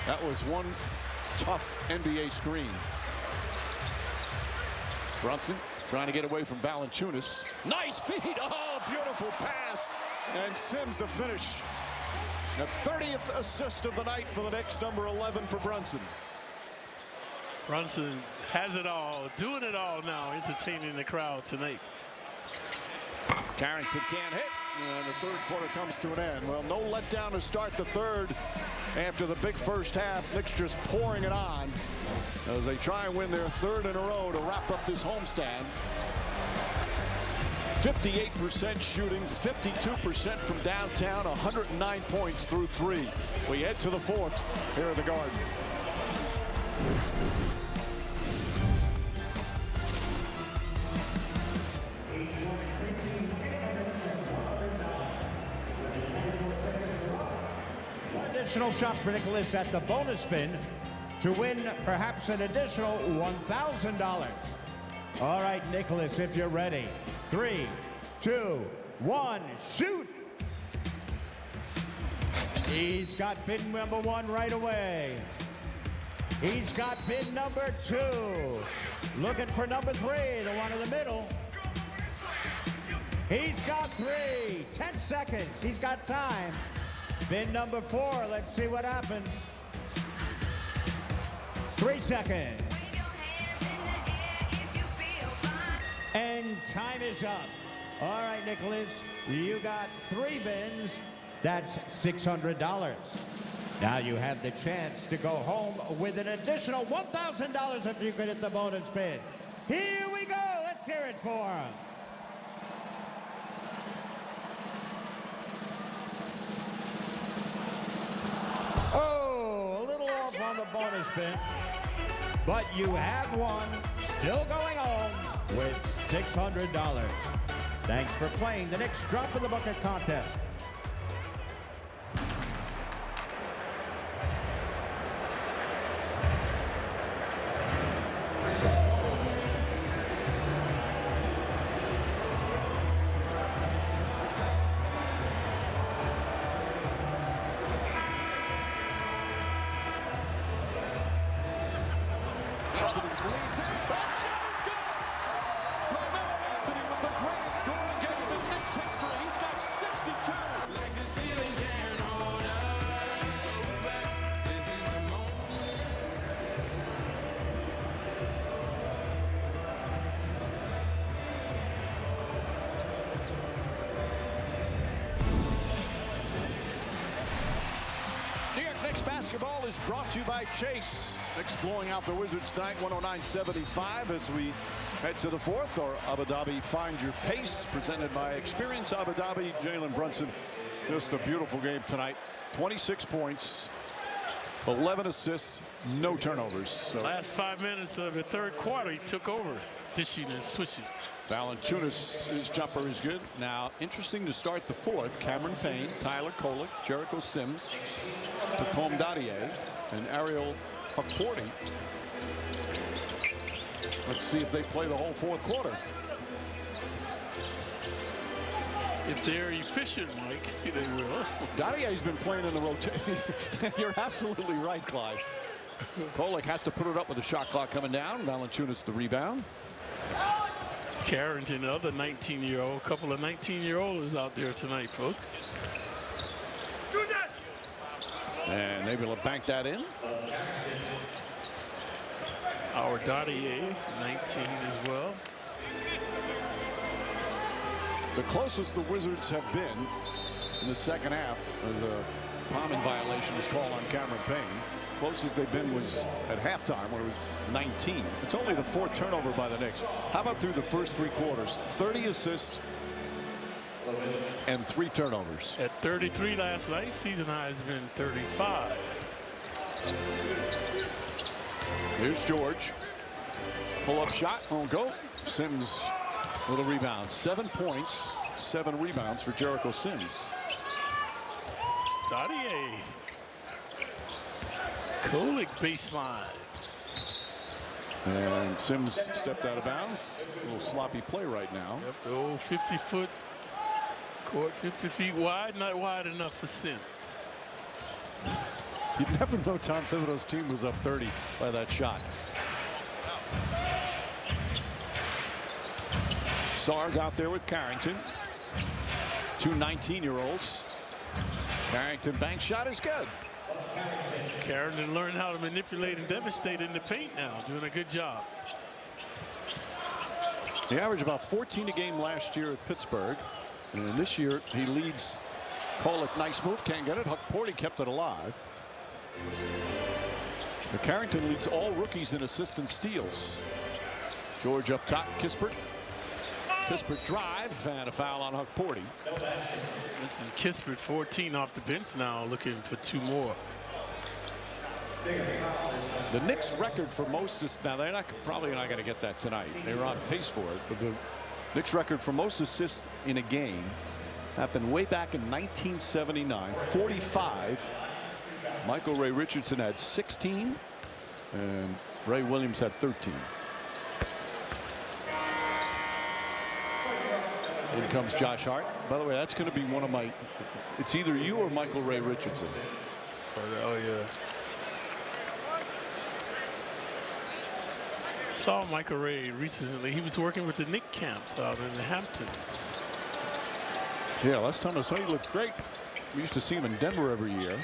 That was one tough NBA screen. Brunson trying to get away from Valanciunas. Nice feed. Oh, beautiful pass. And Sims to finish. The 30th assist of the night for the Knicks, number 11 for Brunson. Brunson has it all, doing it all now, entertaining the crowd tonight. Carrington can't hit, and the third quarter comes to an end. Well, no letdown to start the third after the big first half. Knicks just pouring it on as they try and win their 3rd in a row to wrap up this homestand. 58% shooting, 52% from downtown, 109 points through 3. We head to the 4th here at the Garden. Additional shot for Nicholas at the bonus spin to win perhaps an additional $1,000. All right, Nicholas, if you're ready. 3, 2, 1, shoot! He's got pin number 1 right away. He's got bin number 2. Looking for number 3, the one in the middle. He's got 3. 10 seconds. He's got time. Bin number 4. Let's see what happens. 3 seconds. And time is up. All right, Nicholas, you got 3 bins. That's $600. Now you have the chance to go home with an additional $1,000 if you could hit the bonus bin. Here we go. Let's hear it for him. Oh, a little off on the bonus bin. But you have won. Still going home with $600. Thanks for playing the Knicks Drop in the Bucket contest. Basketball is brought to you by Chase. Knicks blowing out the Wizards tonight, 109-75 as we head to the 4th. Or Abu Dhabi Find Your Pace, presented by Experience Abu Dhabi. Jalen Brunson, just a beautiful game tonight. 26 points, 11 assists, no turnovers. So last 5 minutes of the 3rd quarter, he took over, dishing and switching. Valanciunas, his jumper is good. Now, interesting to start the 4th. Cameron Payne, Tyler Kolek, Jericho Sims, Pacome Dadier, and Ariel Haporti. Let's see if they play the whole 4th quarter. If they're efficient, Mike, they will. Dadier's been playing in the rotation. You're absolutely right, Clyde. Kolek has to put it up with the shot clock coming down. Valanciunas the rebound. Carrington, the other 19-year-old, a couple of 19-year-olds out there tonight, folks. And able to bank that in. Our Dadier, 19 as well. The closest the Wizards have been in the second half of the palming violation is called on Cameron Payne. Closest they've been was at halftime when it was 19. It's only the 4th turnover by the Knicks. How about through the first 3 quarters? 30 assists and 3 turnovers. At 33 last night, season high has been 35. Here's George. Pull-up shot, won't go. Sims with a rebound. 7 points, 7 rebounds for Jericho Sims. Dadier. Kolek baseline. And Sims stepped out of bounds. A little sloppy play right now. Yep, the old 50-foot court, 50 feet wide, not wide enough for Sims. You'd never know Tom Thibodeau's team was up 30 by that shot. Sarr's out there with Carrington. 2 19-year-olds. Carrington bank shot is good. Carrington learned how to manipulate and devastate in the paint now, doing a good job. He averaged about 14 a game last year at Pittsburgh. And this year he leads. Kolek, nice move, can't get it. Haporti kept it alive. But Carrington leads all rookies in assists and steals. George up top, Kispert. Kispert drive and a foul on Haporti. Listen, Kispert 14 off the bench now, looking for 2 more. The Knicks record for most assists, now they're probably not going to get that tonight. They were on pace for it, but the Knicks record for most assists in a game happened way back in 1979, 45. Michael Ray Richardson had 16 and Ray Williams had 13. In comes Josh Hart. By the way, that's going to be one of my, it's either you or Michael Ray Richardson. Oh yeah. Saw Michael Ray recently. He was working with the Knicks camps out in the Hamptons. Yeah, last time I saw he looked great. We used to see him in Denver every year.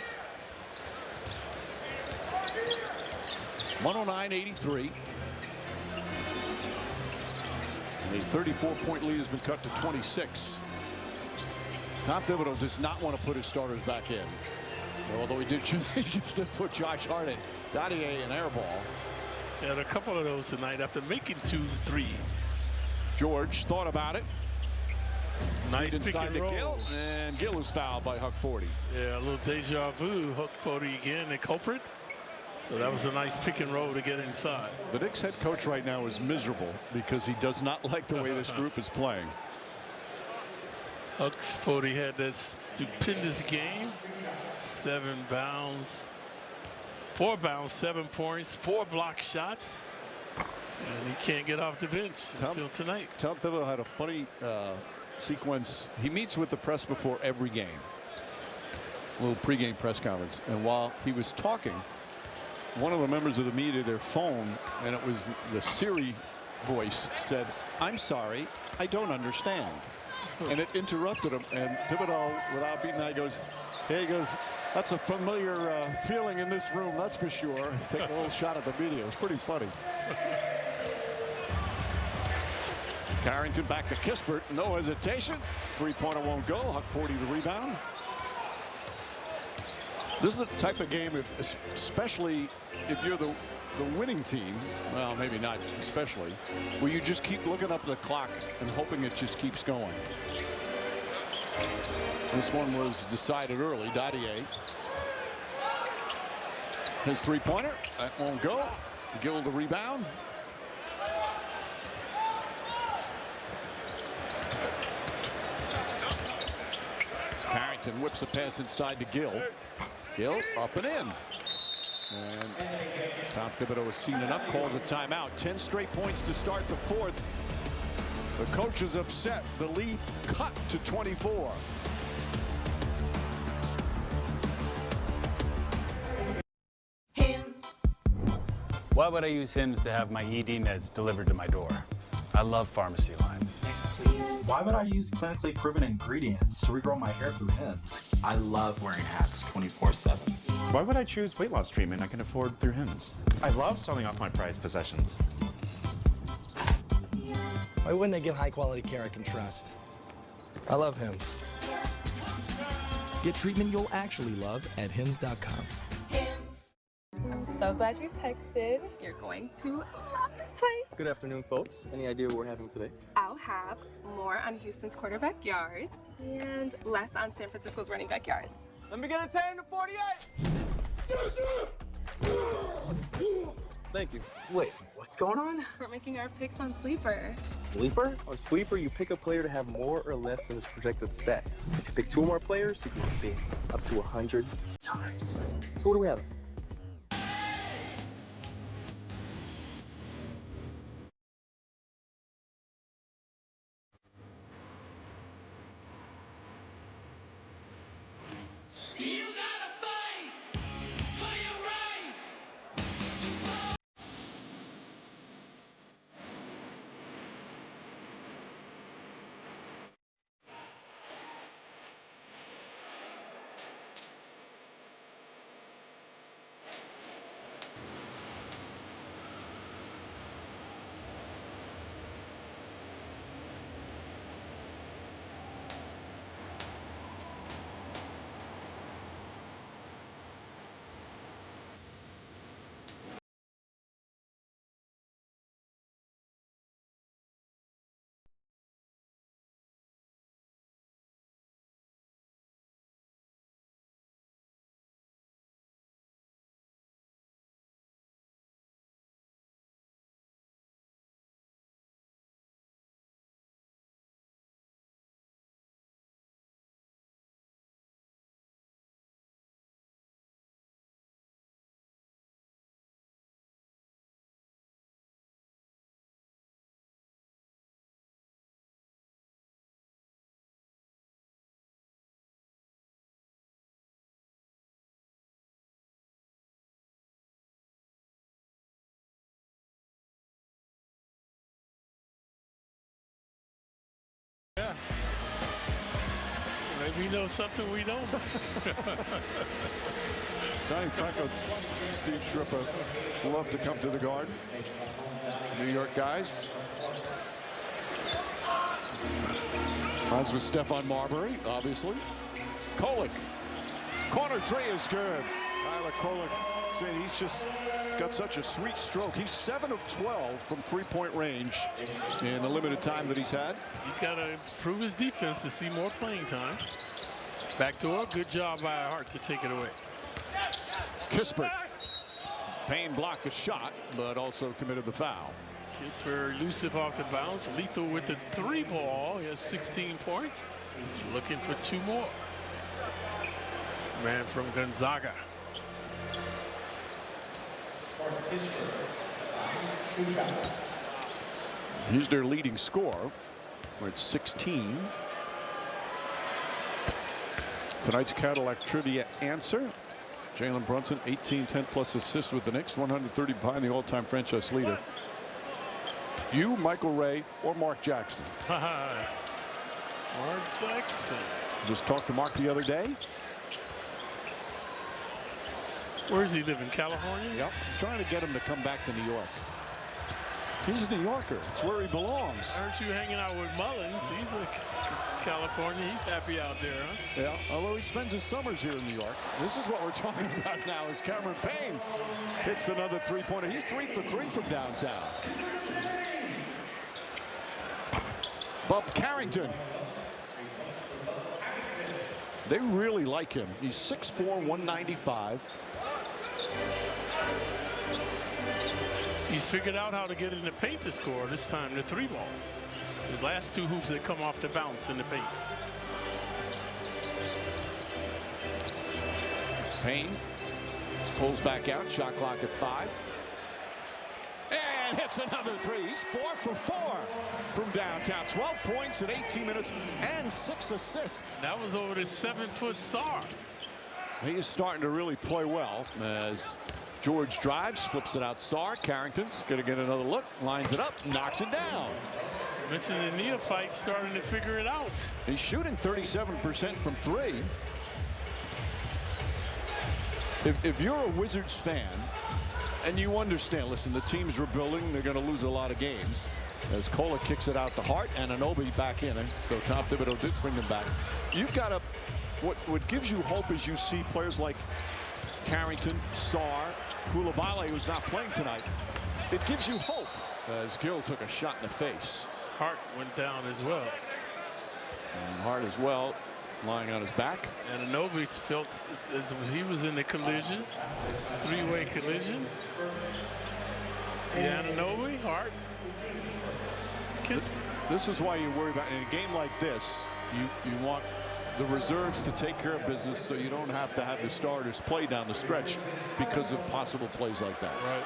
109-83. A 34-point lead has been cut to 26. Tom Thibodeau does not want to put his starters back in. Although he just did put Josh Hart in. Dadier an air ball. He had a couple of those tonight after making 2 threes. George thought about it. Nice pick and roll. Gill, and Gill is fouled by Huck Forty. Yeah, a little deja vu. Huck Forty again, the culprit. So that was a nice pick and roll to get inside. The Knicks head coach right now is miserable because he does not like the way this group is playing. Huck Forty had this stupendous game. 7 bounds, 4 bounds, 7 points, 4 block shots. And he can't get off the bench until tonight. Tom Thibodeau had a funny sequence. He meets with the press before every game. A little pregame press conference. And while he was talking, one of the members of the media, their phone, and it was the Siri voice, said, "I'm sorry, I don't understand." And it interrupted him. And Thibodeau, without beating that, goes, "Hey," he goes, "that's a familiar feeling in this room, that's for sure." Take a little shot at the media. It was pretty funny. Carrington back to Kispert. No hesitation. 3-pointer won't go. Huck Forty the rebound. This is the type of game, especially if you're the winning team, well, maybe not especially, where you just keep looking up the clock and hoping it just keeps going. This one was decided early. Dadier. His 3-pointer. That won't go. Gill the rebound. Carrington whips a pass inside to Gill. Gill up and in. And Tom Thibodeau has seen enough, calls a timeout. 10 straight points to start the 4th. The coach is upset. The lead cut to 24. Why would I use Hims to have my ED meds delivered to my door? I love pharmacy lines. Why would I use clinically proven ingredients to regrow my hair through Hims? I love wearing hats 24/7. Why would I choose weight loss treatment I can afford through Hims? I love selling off my prized possessions. Why wouldn't I get high quality care I can trust? I love Hims. Get treatment you'll actually love at hims.com. I'm so glad you texted. You're going to love this place. Good afternoon, folks. Any idea what we're having today? I'll have more on Houston's quarterback yards and less on San Francisco's running back yards. Let me get a 10 to 48. Thank you. Wait, what's going on? We're making our picks on Sleeper. Sleeper? On Sleeper, you pick a player to have more or less than his projected stats. If you pick 2 or more players, you can win big, up to 100 times. So what do we have? we know something we don't. Johnny Franco, Steve Shrippa love to come to the Garden. New York guys. As with Stephon Marbury, obviously. Kolek. Corner three is good. Tyler Kolek saying he's just got such a sweet stroke. He's 7 of 12 from three-point range in the limited time that he's had. He's got to improve his defense to see more playing time. Backdoor, good job by Hart to take it away. Kispert. Payne blocked the shot, but also committed the foul. Kispert elusive off the bounce. Lethal with the 3 ball. He has 16 points. Looking for 2 more. Man from Gonzaga. He's their leading scorer. We're at 16. Tonight's Cadillac Trivia answer. Jalen Brunson, 18, 10 plus assists with the Knicks, 130 behind the all-time franchise leader. You, Michael Ray, or Mark Jackson? Mark Jackson. Just talked to Mark the other day. Where does he live, in California? Yep. I'm trying to get him to come back to New York. He's a New Yorker. It's where he belongs. Aren't you hanging out with Mullins? He's in California. He's happy out there, huh? Yeah, although he spends his summers here in New York. This is what we're talking about now as Cameron Payne hits another three-pointer. He's 3 for 3 from downtown. Bob Carrington. They really like him. He's 6'4", 195. He's figured out how to get in the paint to score this time, the 3 ball. So his last 2 hoops that come off the bounce in the paint. Payne pulls back out, shot clock at 5. And hits another 3. He's 4 for 4 from downtown. 12 points in 18 minutes and 6 assists. That was over the 7-foot Sarr. He is starting to really play well as George drives, flips it out. Sarr. Carrington's going to get another look, lines it up, knocks it down. Mentioned the neophyte starting to figure it out. He's shooting 37% from 3. If you're a Wizards fan and you understand, listen, the team's rebuilding, they're going to lose a lot of games. As Kolek kicks it out to Hart and Anunoby back in, so Tom Thibodeau did bring them back. You've got to, what gives you hope is you see players like Carrington, Sarr, Koulibaly, who's not playing tonight. It gives you hope as Gill took a shot in the face. Hart went down as well. And Hart as well, lying on his back. And Anunoby felt as he was in the collision, 3-way collision. See Anunoby, Hart. This is why you worry about, in a game like this, you want the reserves to take care of business so you don't have to have the starters play down the stretch because of possible plays like that. Right.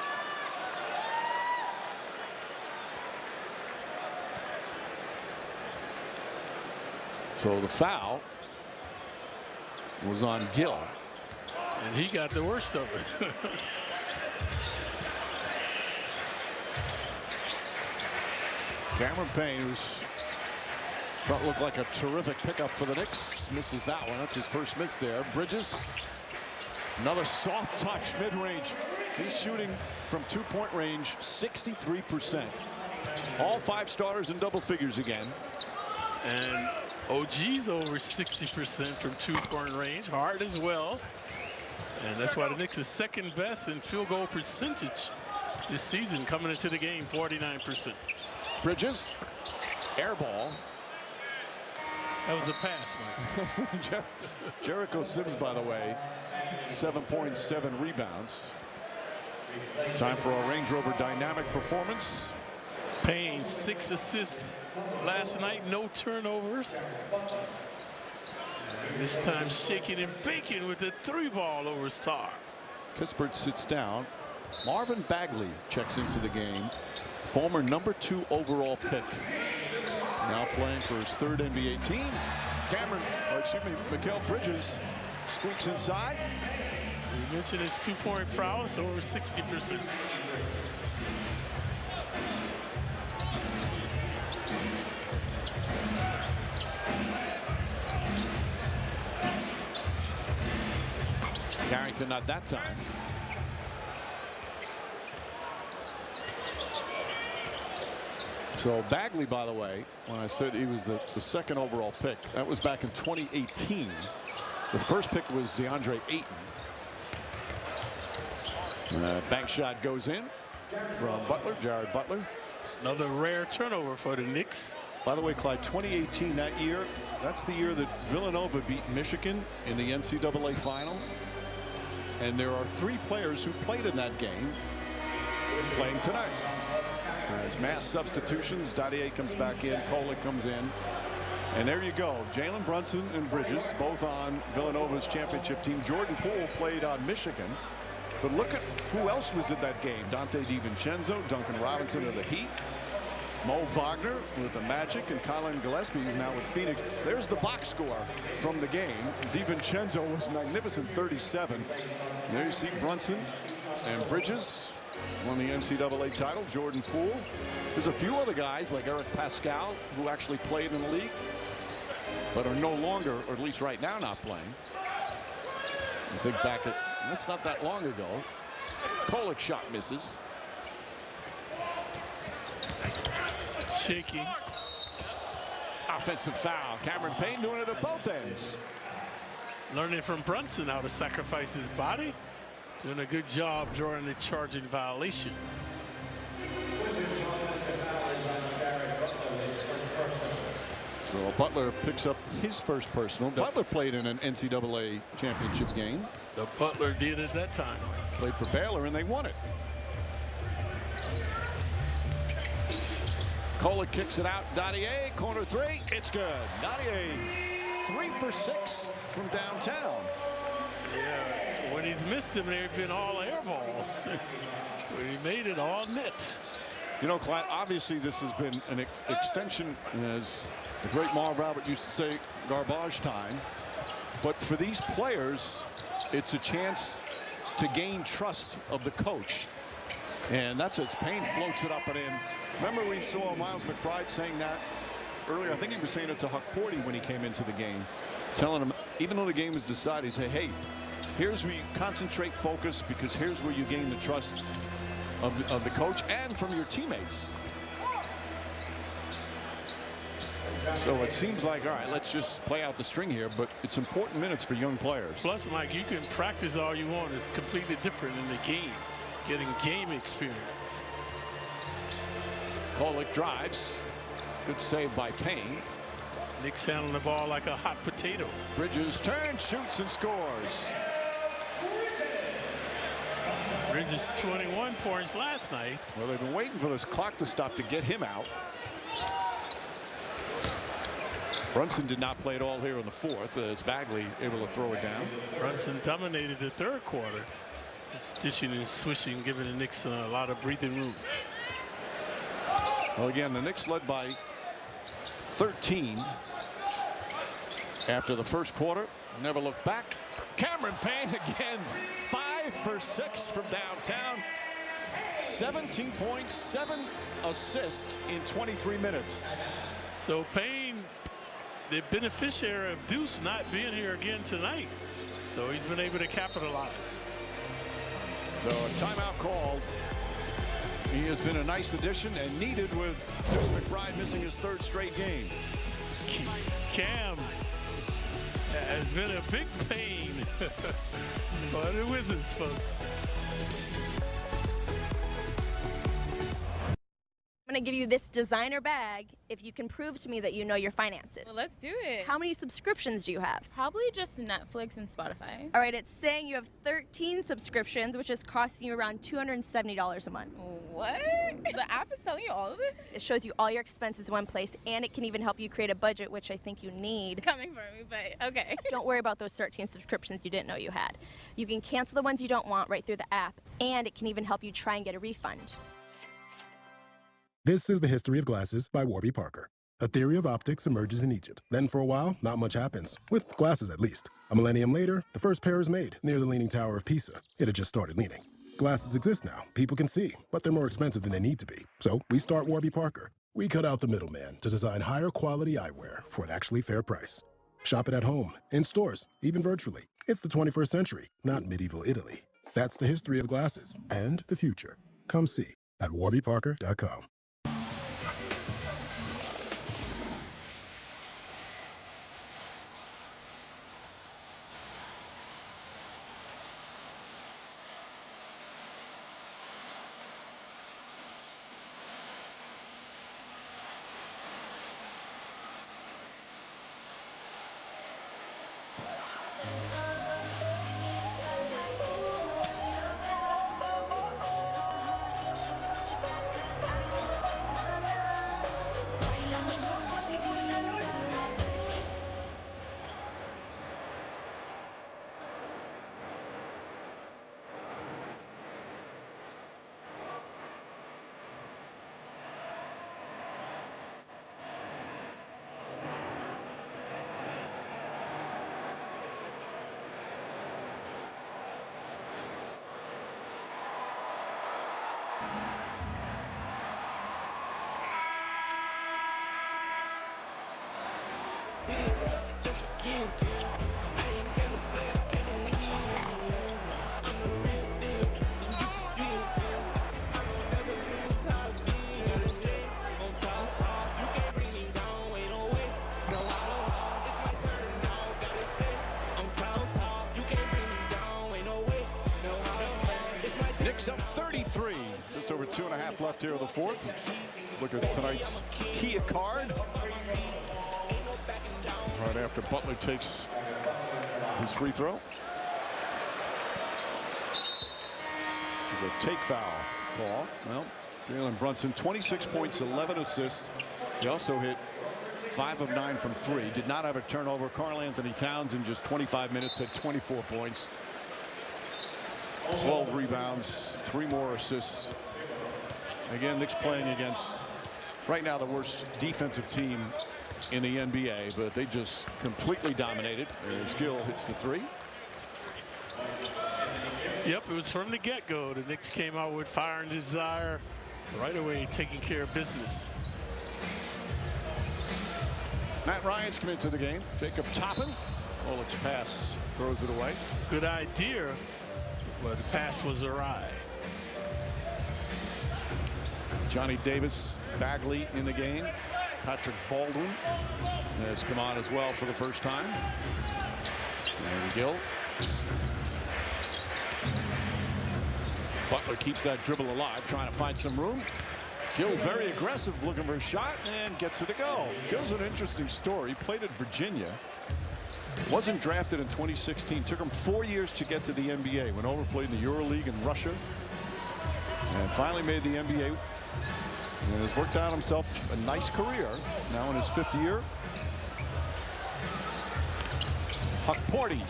So the foul was on Gill. And he got the worst of it. Cameron Payne, who's looked like a terrific pickup for the Knicks, misses that one. That's his first miss there. Bridges, another soft touch mid-range. He's shooting from 2-point range 63%. All 5 starters in double figures again. And OG's over 60% from 2-point range. Hart as well. And that's why the Knicks is second best in field goal percentage this season, coming into the game, 49%. Bridges, air ball. That was a pass, Mike. Jericho Sims, by the way, 7 points, 7 rebounds. Time for a Range Rover dynamic performance. Payne, 6 assists last night, no turnovers. And this time shaking and baking with the 3 ball over Sarr. Kispert sits down. Marvin Bagley checks into the game. Former number 2 overall pick. Now playing for his 3rd NBA team. Mikal Bridges squeaks inside. We mentioned his 2-point prowess, over 60%. Barrington not that time. So Bagley, by the way, when I said he was the second overall pick, that was back in 2018. The first pick was DeAndre Ayton. Bank shot goes in from Butler, Jared Butler. Another rare turnover for the Knicks. By the way, Clyde, 2018, that year, that's the year that Villanova beat Michigan in the NCAA final. And there are 3 players who played in that game playing tonight. As mass substitutions, Dadier comes back in, Kolek comes in. And there you go. Jalen Brunson and Bridges, both on Villanova's championship team. Jordan Poole played on Michigan. But look at who else was in that game. Dante DiVincenzo, Duncan Robinson of the Heat, Mo Wagner with the Magic, and Colin Gillespie is now with Phoenix. There's the box score from the game. DiVincenzo was magnificent, 37. And there you see Brunson and Bridges won the NCAA title. Jordan Poole. There's a few other guys like Eric Pascal who actually played in the league but are no longer, or at least right now, not playing. I think back at, that's not that long ago. Kolek shot misses. Shaky. Offensive foul. Cameron Payne doing it at both ends. Learning from Brunson how to sacrifice his body. Doing a good job drawing the charging violation. So Butler picks up his first personal. Butler played in an NCAA championship game. The Butler did at that time. Played for Baylor and they won it. Kolek kicks it out. Dadier, corner 3. It's good. Dadier 3 for 6 from downtown. Yeah, when he's missed them, they've been all air balls. When he made it all net. You know, Clyde, obviously this has been an extension, as the great Marv Albert used to say, garbage time. But for these players, it's a chance to gain trust of the coach. And that's it. Payne floats it up and in. Remember we saw Miles McBride saying that earlier. I think he was saying it to Huck Porty when he came into the game, telling him, even though the game is decided, he said, hey, here's where you concentrate, focus, because here's where you gain the trust of the coach and from your teammates. So it seems like, all right, let's just play out the string here, but it's important minutes for young players. Plus, Mike, you can practice all you want. It's completely different in the game, getting game experience. Kolek drives. Good save by Payne. Knicks handling the ball like a hot potato. Bridges turns, shoots, and scores. Bridges 21 points last night. Well, they've been waiting for this clock to stop to get him out. Brunson did not play at all here in the fourth, as Bagley able to throw it down. Brunson dominated the third quarter. Stishing and swishing, giving the Knicks a lot of breathing room. Well, again, the Knicks led by 13 after the first quarter. Never looked back. Cameron Payne again, 5 for 6 from downtown. 17 points, 7 assists in 23 minutes. So Payne, the beneficiary of Deuce not being here again tonight. So he's been able to capitalize. So a timeout called. He has been a nice addition and needed with Deuce McBride missing his 3rd straight game. Cam has been a big pain for the Wizards, folks. I'm going to give you this designer bag if you can prove to me that you know your finances. Well, let's do it. How many subscriptions do you have? Probably just Netflix and Spotify. All right, it's saying you have 13 subscriptions, which is costing you around $270 a month. What? The app is telling you all of this? It shows you all your expenses in one place, and it can even help you create a budget, which I think you need. Coming for me, but okay. Don't worry about those 13 subscriptions you didn't know you had. You can cancel the ones you don't want right through the app, and it can even help you try and get a refund. This is the history of glasses by Warby Parker. A theory of optics emerges in Egypt. Then for a while, not much happens, with glasses at least. A millennium later, the first pair is made near the Leaning Tower of Pisa. It had just started leaning. Glasses exist now. People can see, but they're more expensive than they need to be. So we start Warby Parker. We cut out the middleman to design higher quality eyewear for an actually fair price. Shop it at home, in stores, even virtually. It's the 21st century, not medieval Italy. That's the history of glasses and the future. Come see at warbyparker.com. Knicks up 33. Just over 2.5 left here of the fourth. Look at tonight's Kia card. Right after Butler takes his free throw. There's a take foul call. Well, Jalen Brunson, 26 points, 11 assists. He also hit 5 of 9 from 3. Did not have a turnover. Karl Anthony Towns in just 25 minutes had 24 points. 12 rebounds, 3 more assists. Again, Knicks playing against right now the worst defensive team in the NBA, but they just completely dominated. As Gill hits the 3. Yep, it was from the get-go. The Knicks came out with fire and desire right away, taking care of business. Matt Ryan's come into the game. Jacob Toppin. Oleg's pass throws it away. Good idea. Well, the pass was awry. Johnny Davis, Bagley in the game. Patrick Baldwin has come on as well for the first time. And Gill. Butler keeps that dribble alive, trying to find some room. Gill very aggressive, looking for a shot, and gets it to go. Gill's an interesting story. He played at Virginia. Wasn't drafted in 2016. Took him 4 years to get to the NBA. Went over, played in the EuroLeague in Russia, and finally made the NBA. And has worked out himself a nice career. Now in his 5th year. Huckporty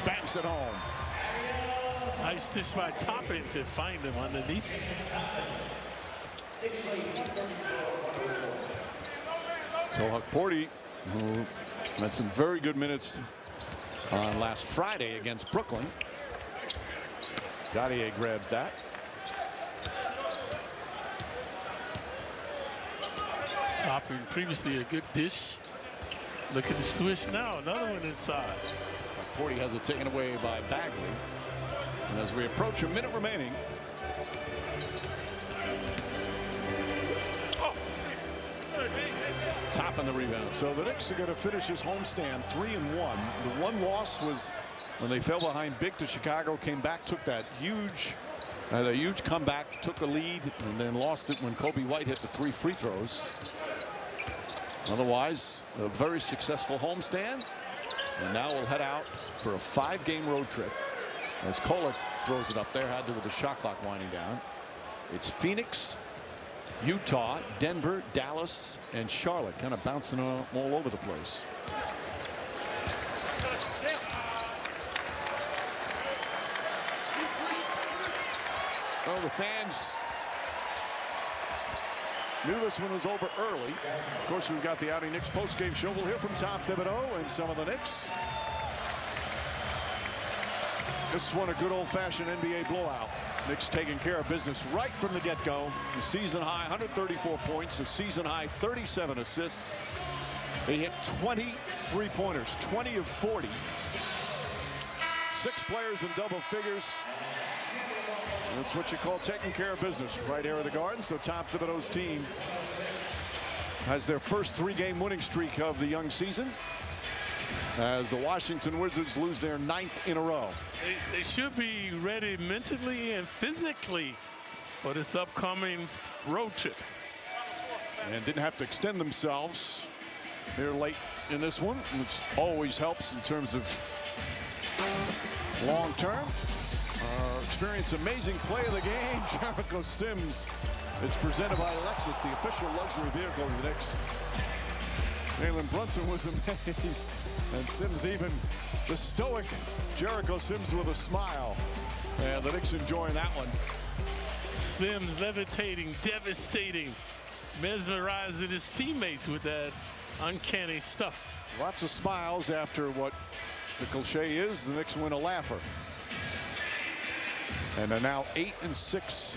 banks it home. Nice dish by Toppin to find him underneath. So Huckporty, who had some very good minutes on last Friday against Brooklyn. Gaudier grabs that. Toppin previously a good dish. Look at the swish now. Another one inside. Huckporty has it taken away by Bagley. And as we approach a minute remaining. Top on the rebound. So the Knicks are going to finish this homestand 3-1. The one loss was when they fell behind big to Chicago, came back, took that huge comeback, took a lead, and then lost it when Kobe White hit the 3 free throws. Otherwise, a very successful homestand. And now we'll head out for a 5-game road trip. As Kolek throws it up there, had to with the shot clock winding down. It's Phoenix, Utah, Denver, Dallas, and Charlotte, kind of bouncing all over the place. Well, the fans knew this one was over early. Of course, we've got the Audi Knicks post-game show. We'll hear from Tom Thibodeau and some of the Knicks. This one a good old-fashioned NBA blowout. Knicks taking care of business right from the get-go. The season high 134 points, a season high 37 assists. They hit 20 3-pointers, 20 of 40. 6 players in double figures. That's what you call taking care of business right here at the Garden. So Tom Thibodeau's team has their first 3-game winning streak of the young season, as the Washington Wizards lose their 9th in a row. They should be ready mentally and physically for this upcoming road trip. And didn't have to extend themselves here late in this one, which always helps in terms of long term. Experience amazing play of the game. Jericho Sims. It's presented by Lexus, the official luxury vehicle of the Knicks. Jalen Brunson was amazed, and Sims even the stoic Jericho Sims with a smile. And the Knicks enjoying that one. Sims levitating, devastating, mesmerizing his teammates with that uncanny stuff. Lots of smiles after what the cliche is. The Knicks win a laugher. And they're now 8-6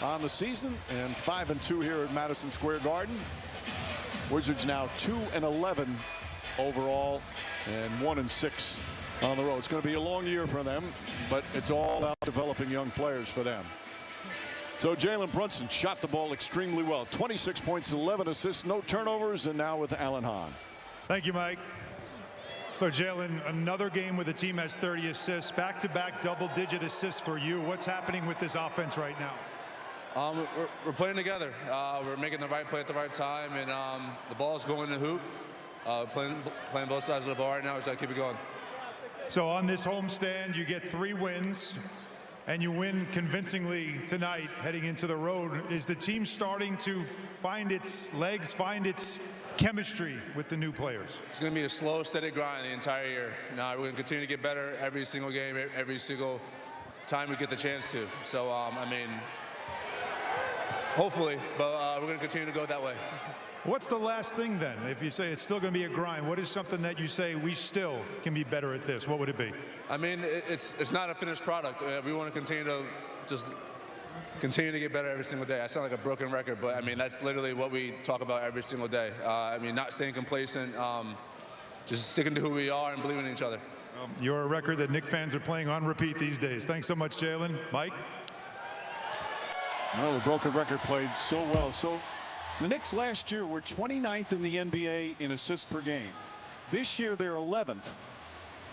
on the season and 5-2 here at Madison Square Garden. Wizards now 2-11 overall and 1-6 on the road. It's going to be a long year for them, but it's all about developing young players for them. So Jalen Brunson shot the ball extremely well. 26 points, 11 assists, no turnovers, and now with Alan Hahn. Thank you, Mike. So Jalen, another game where the team has 30 assists, back-to-back double-digit assists for you. What's happening with this offense right now? We're playing together. We're making the right play at the right time, and the ball's going to hoop. Playing both sides of the ball right now. We just got to keep it going. So on this homestand, you get 3 wins, and you win convincingly tonight heading into the road. Is the team starting to find its legs, find its chemistry with the new players? It's going to be a slow, steady grind the entire year. Now we're going to continue to get better every single game, every single time we get the chance to. So, I mean, hopefully, but we're going to continue to go that way. What's the last thing then? If you say it's still going to be a grind, what is something that you say we still can be better at this? What would it be? I mean, it's not a finished product. We want to continue to just continue to get better every single day. I sound like a broken record, but I mean, that's literally what we talk about every single day. I mean, not staying complacent, just sticking to who we are and believing in each other. You're a record that Knicks fans are playing on repeat these days. Thanks so much, Jalen. Mike? Well, the broken record played so well. So the Knicks last year were 29th in the NBA in assists per game. This year they're 11th.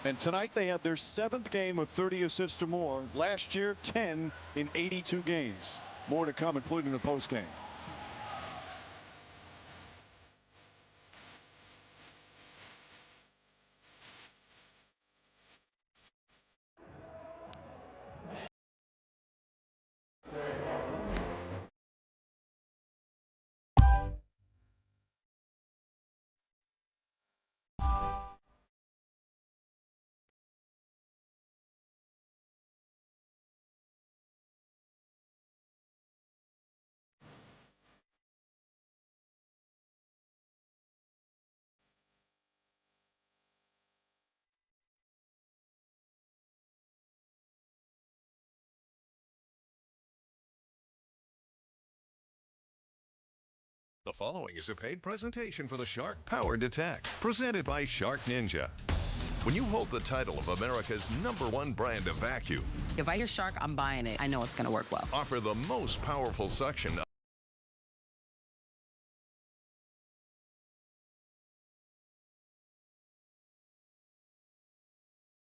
And tonight they had their 7th game of 30 assists or more. Last year, 10 in 82 games. More to come, including the postgame. The following is a paid presentation for the Shark Power Detect, presented by Shark Ninja. When you hold the title of America's #1 brand of vacuum, if I hear Shark, I'm buying it. I know it's going to work well. offer the most powerful suction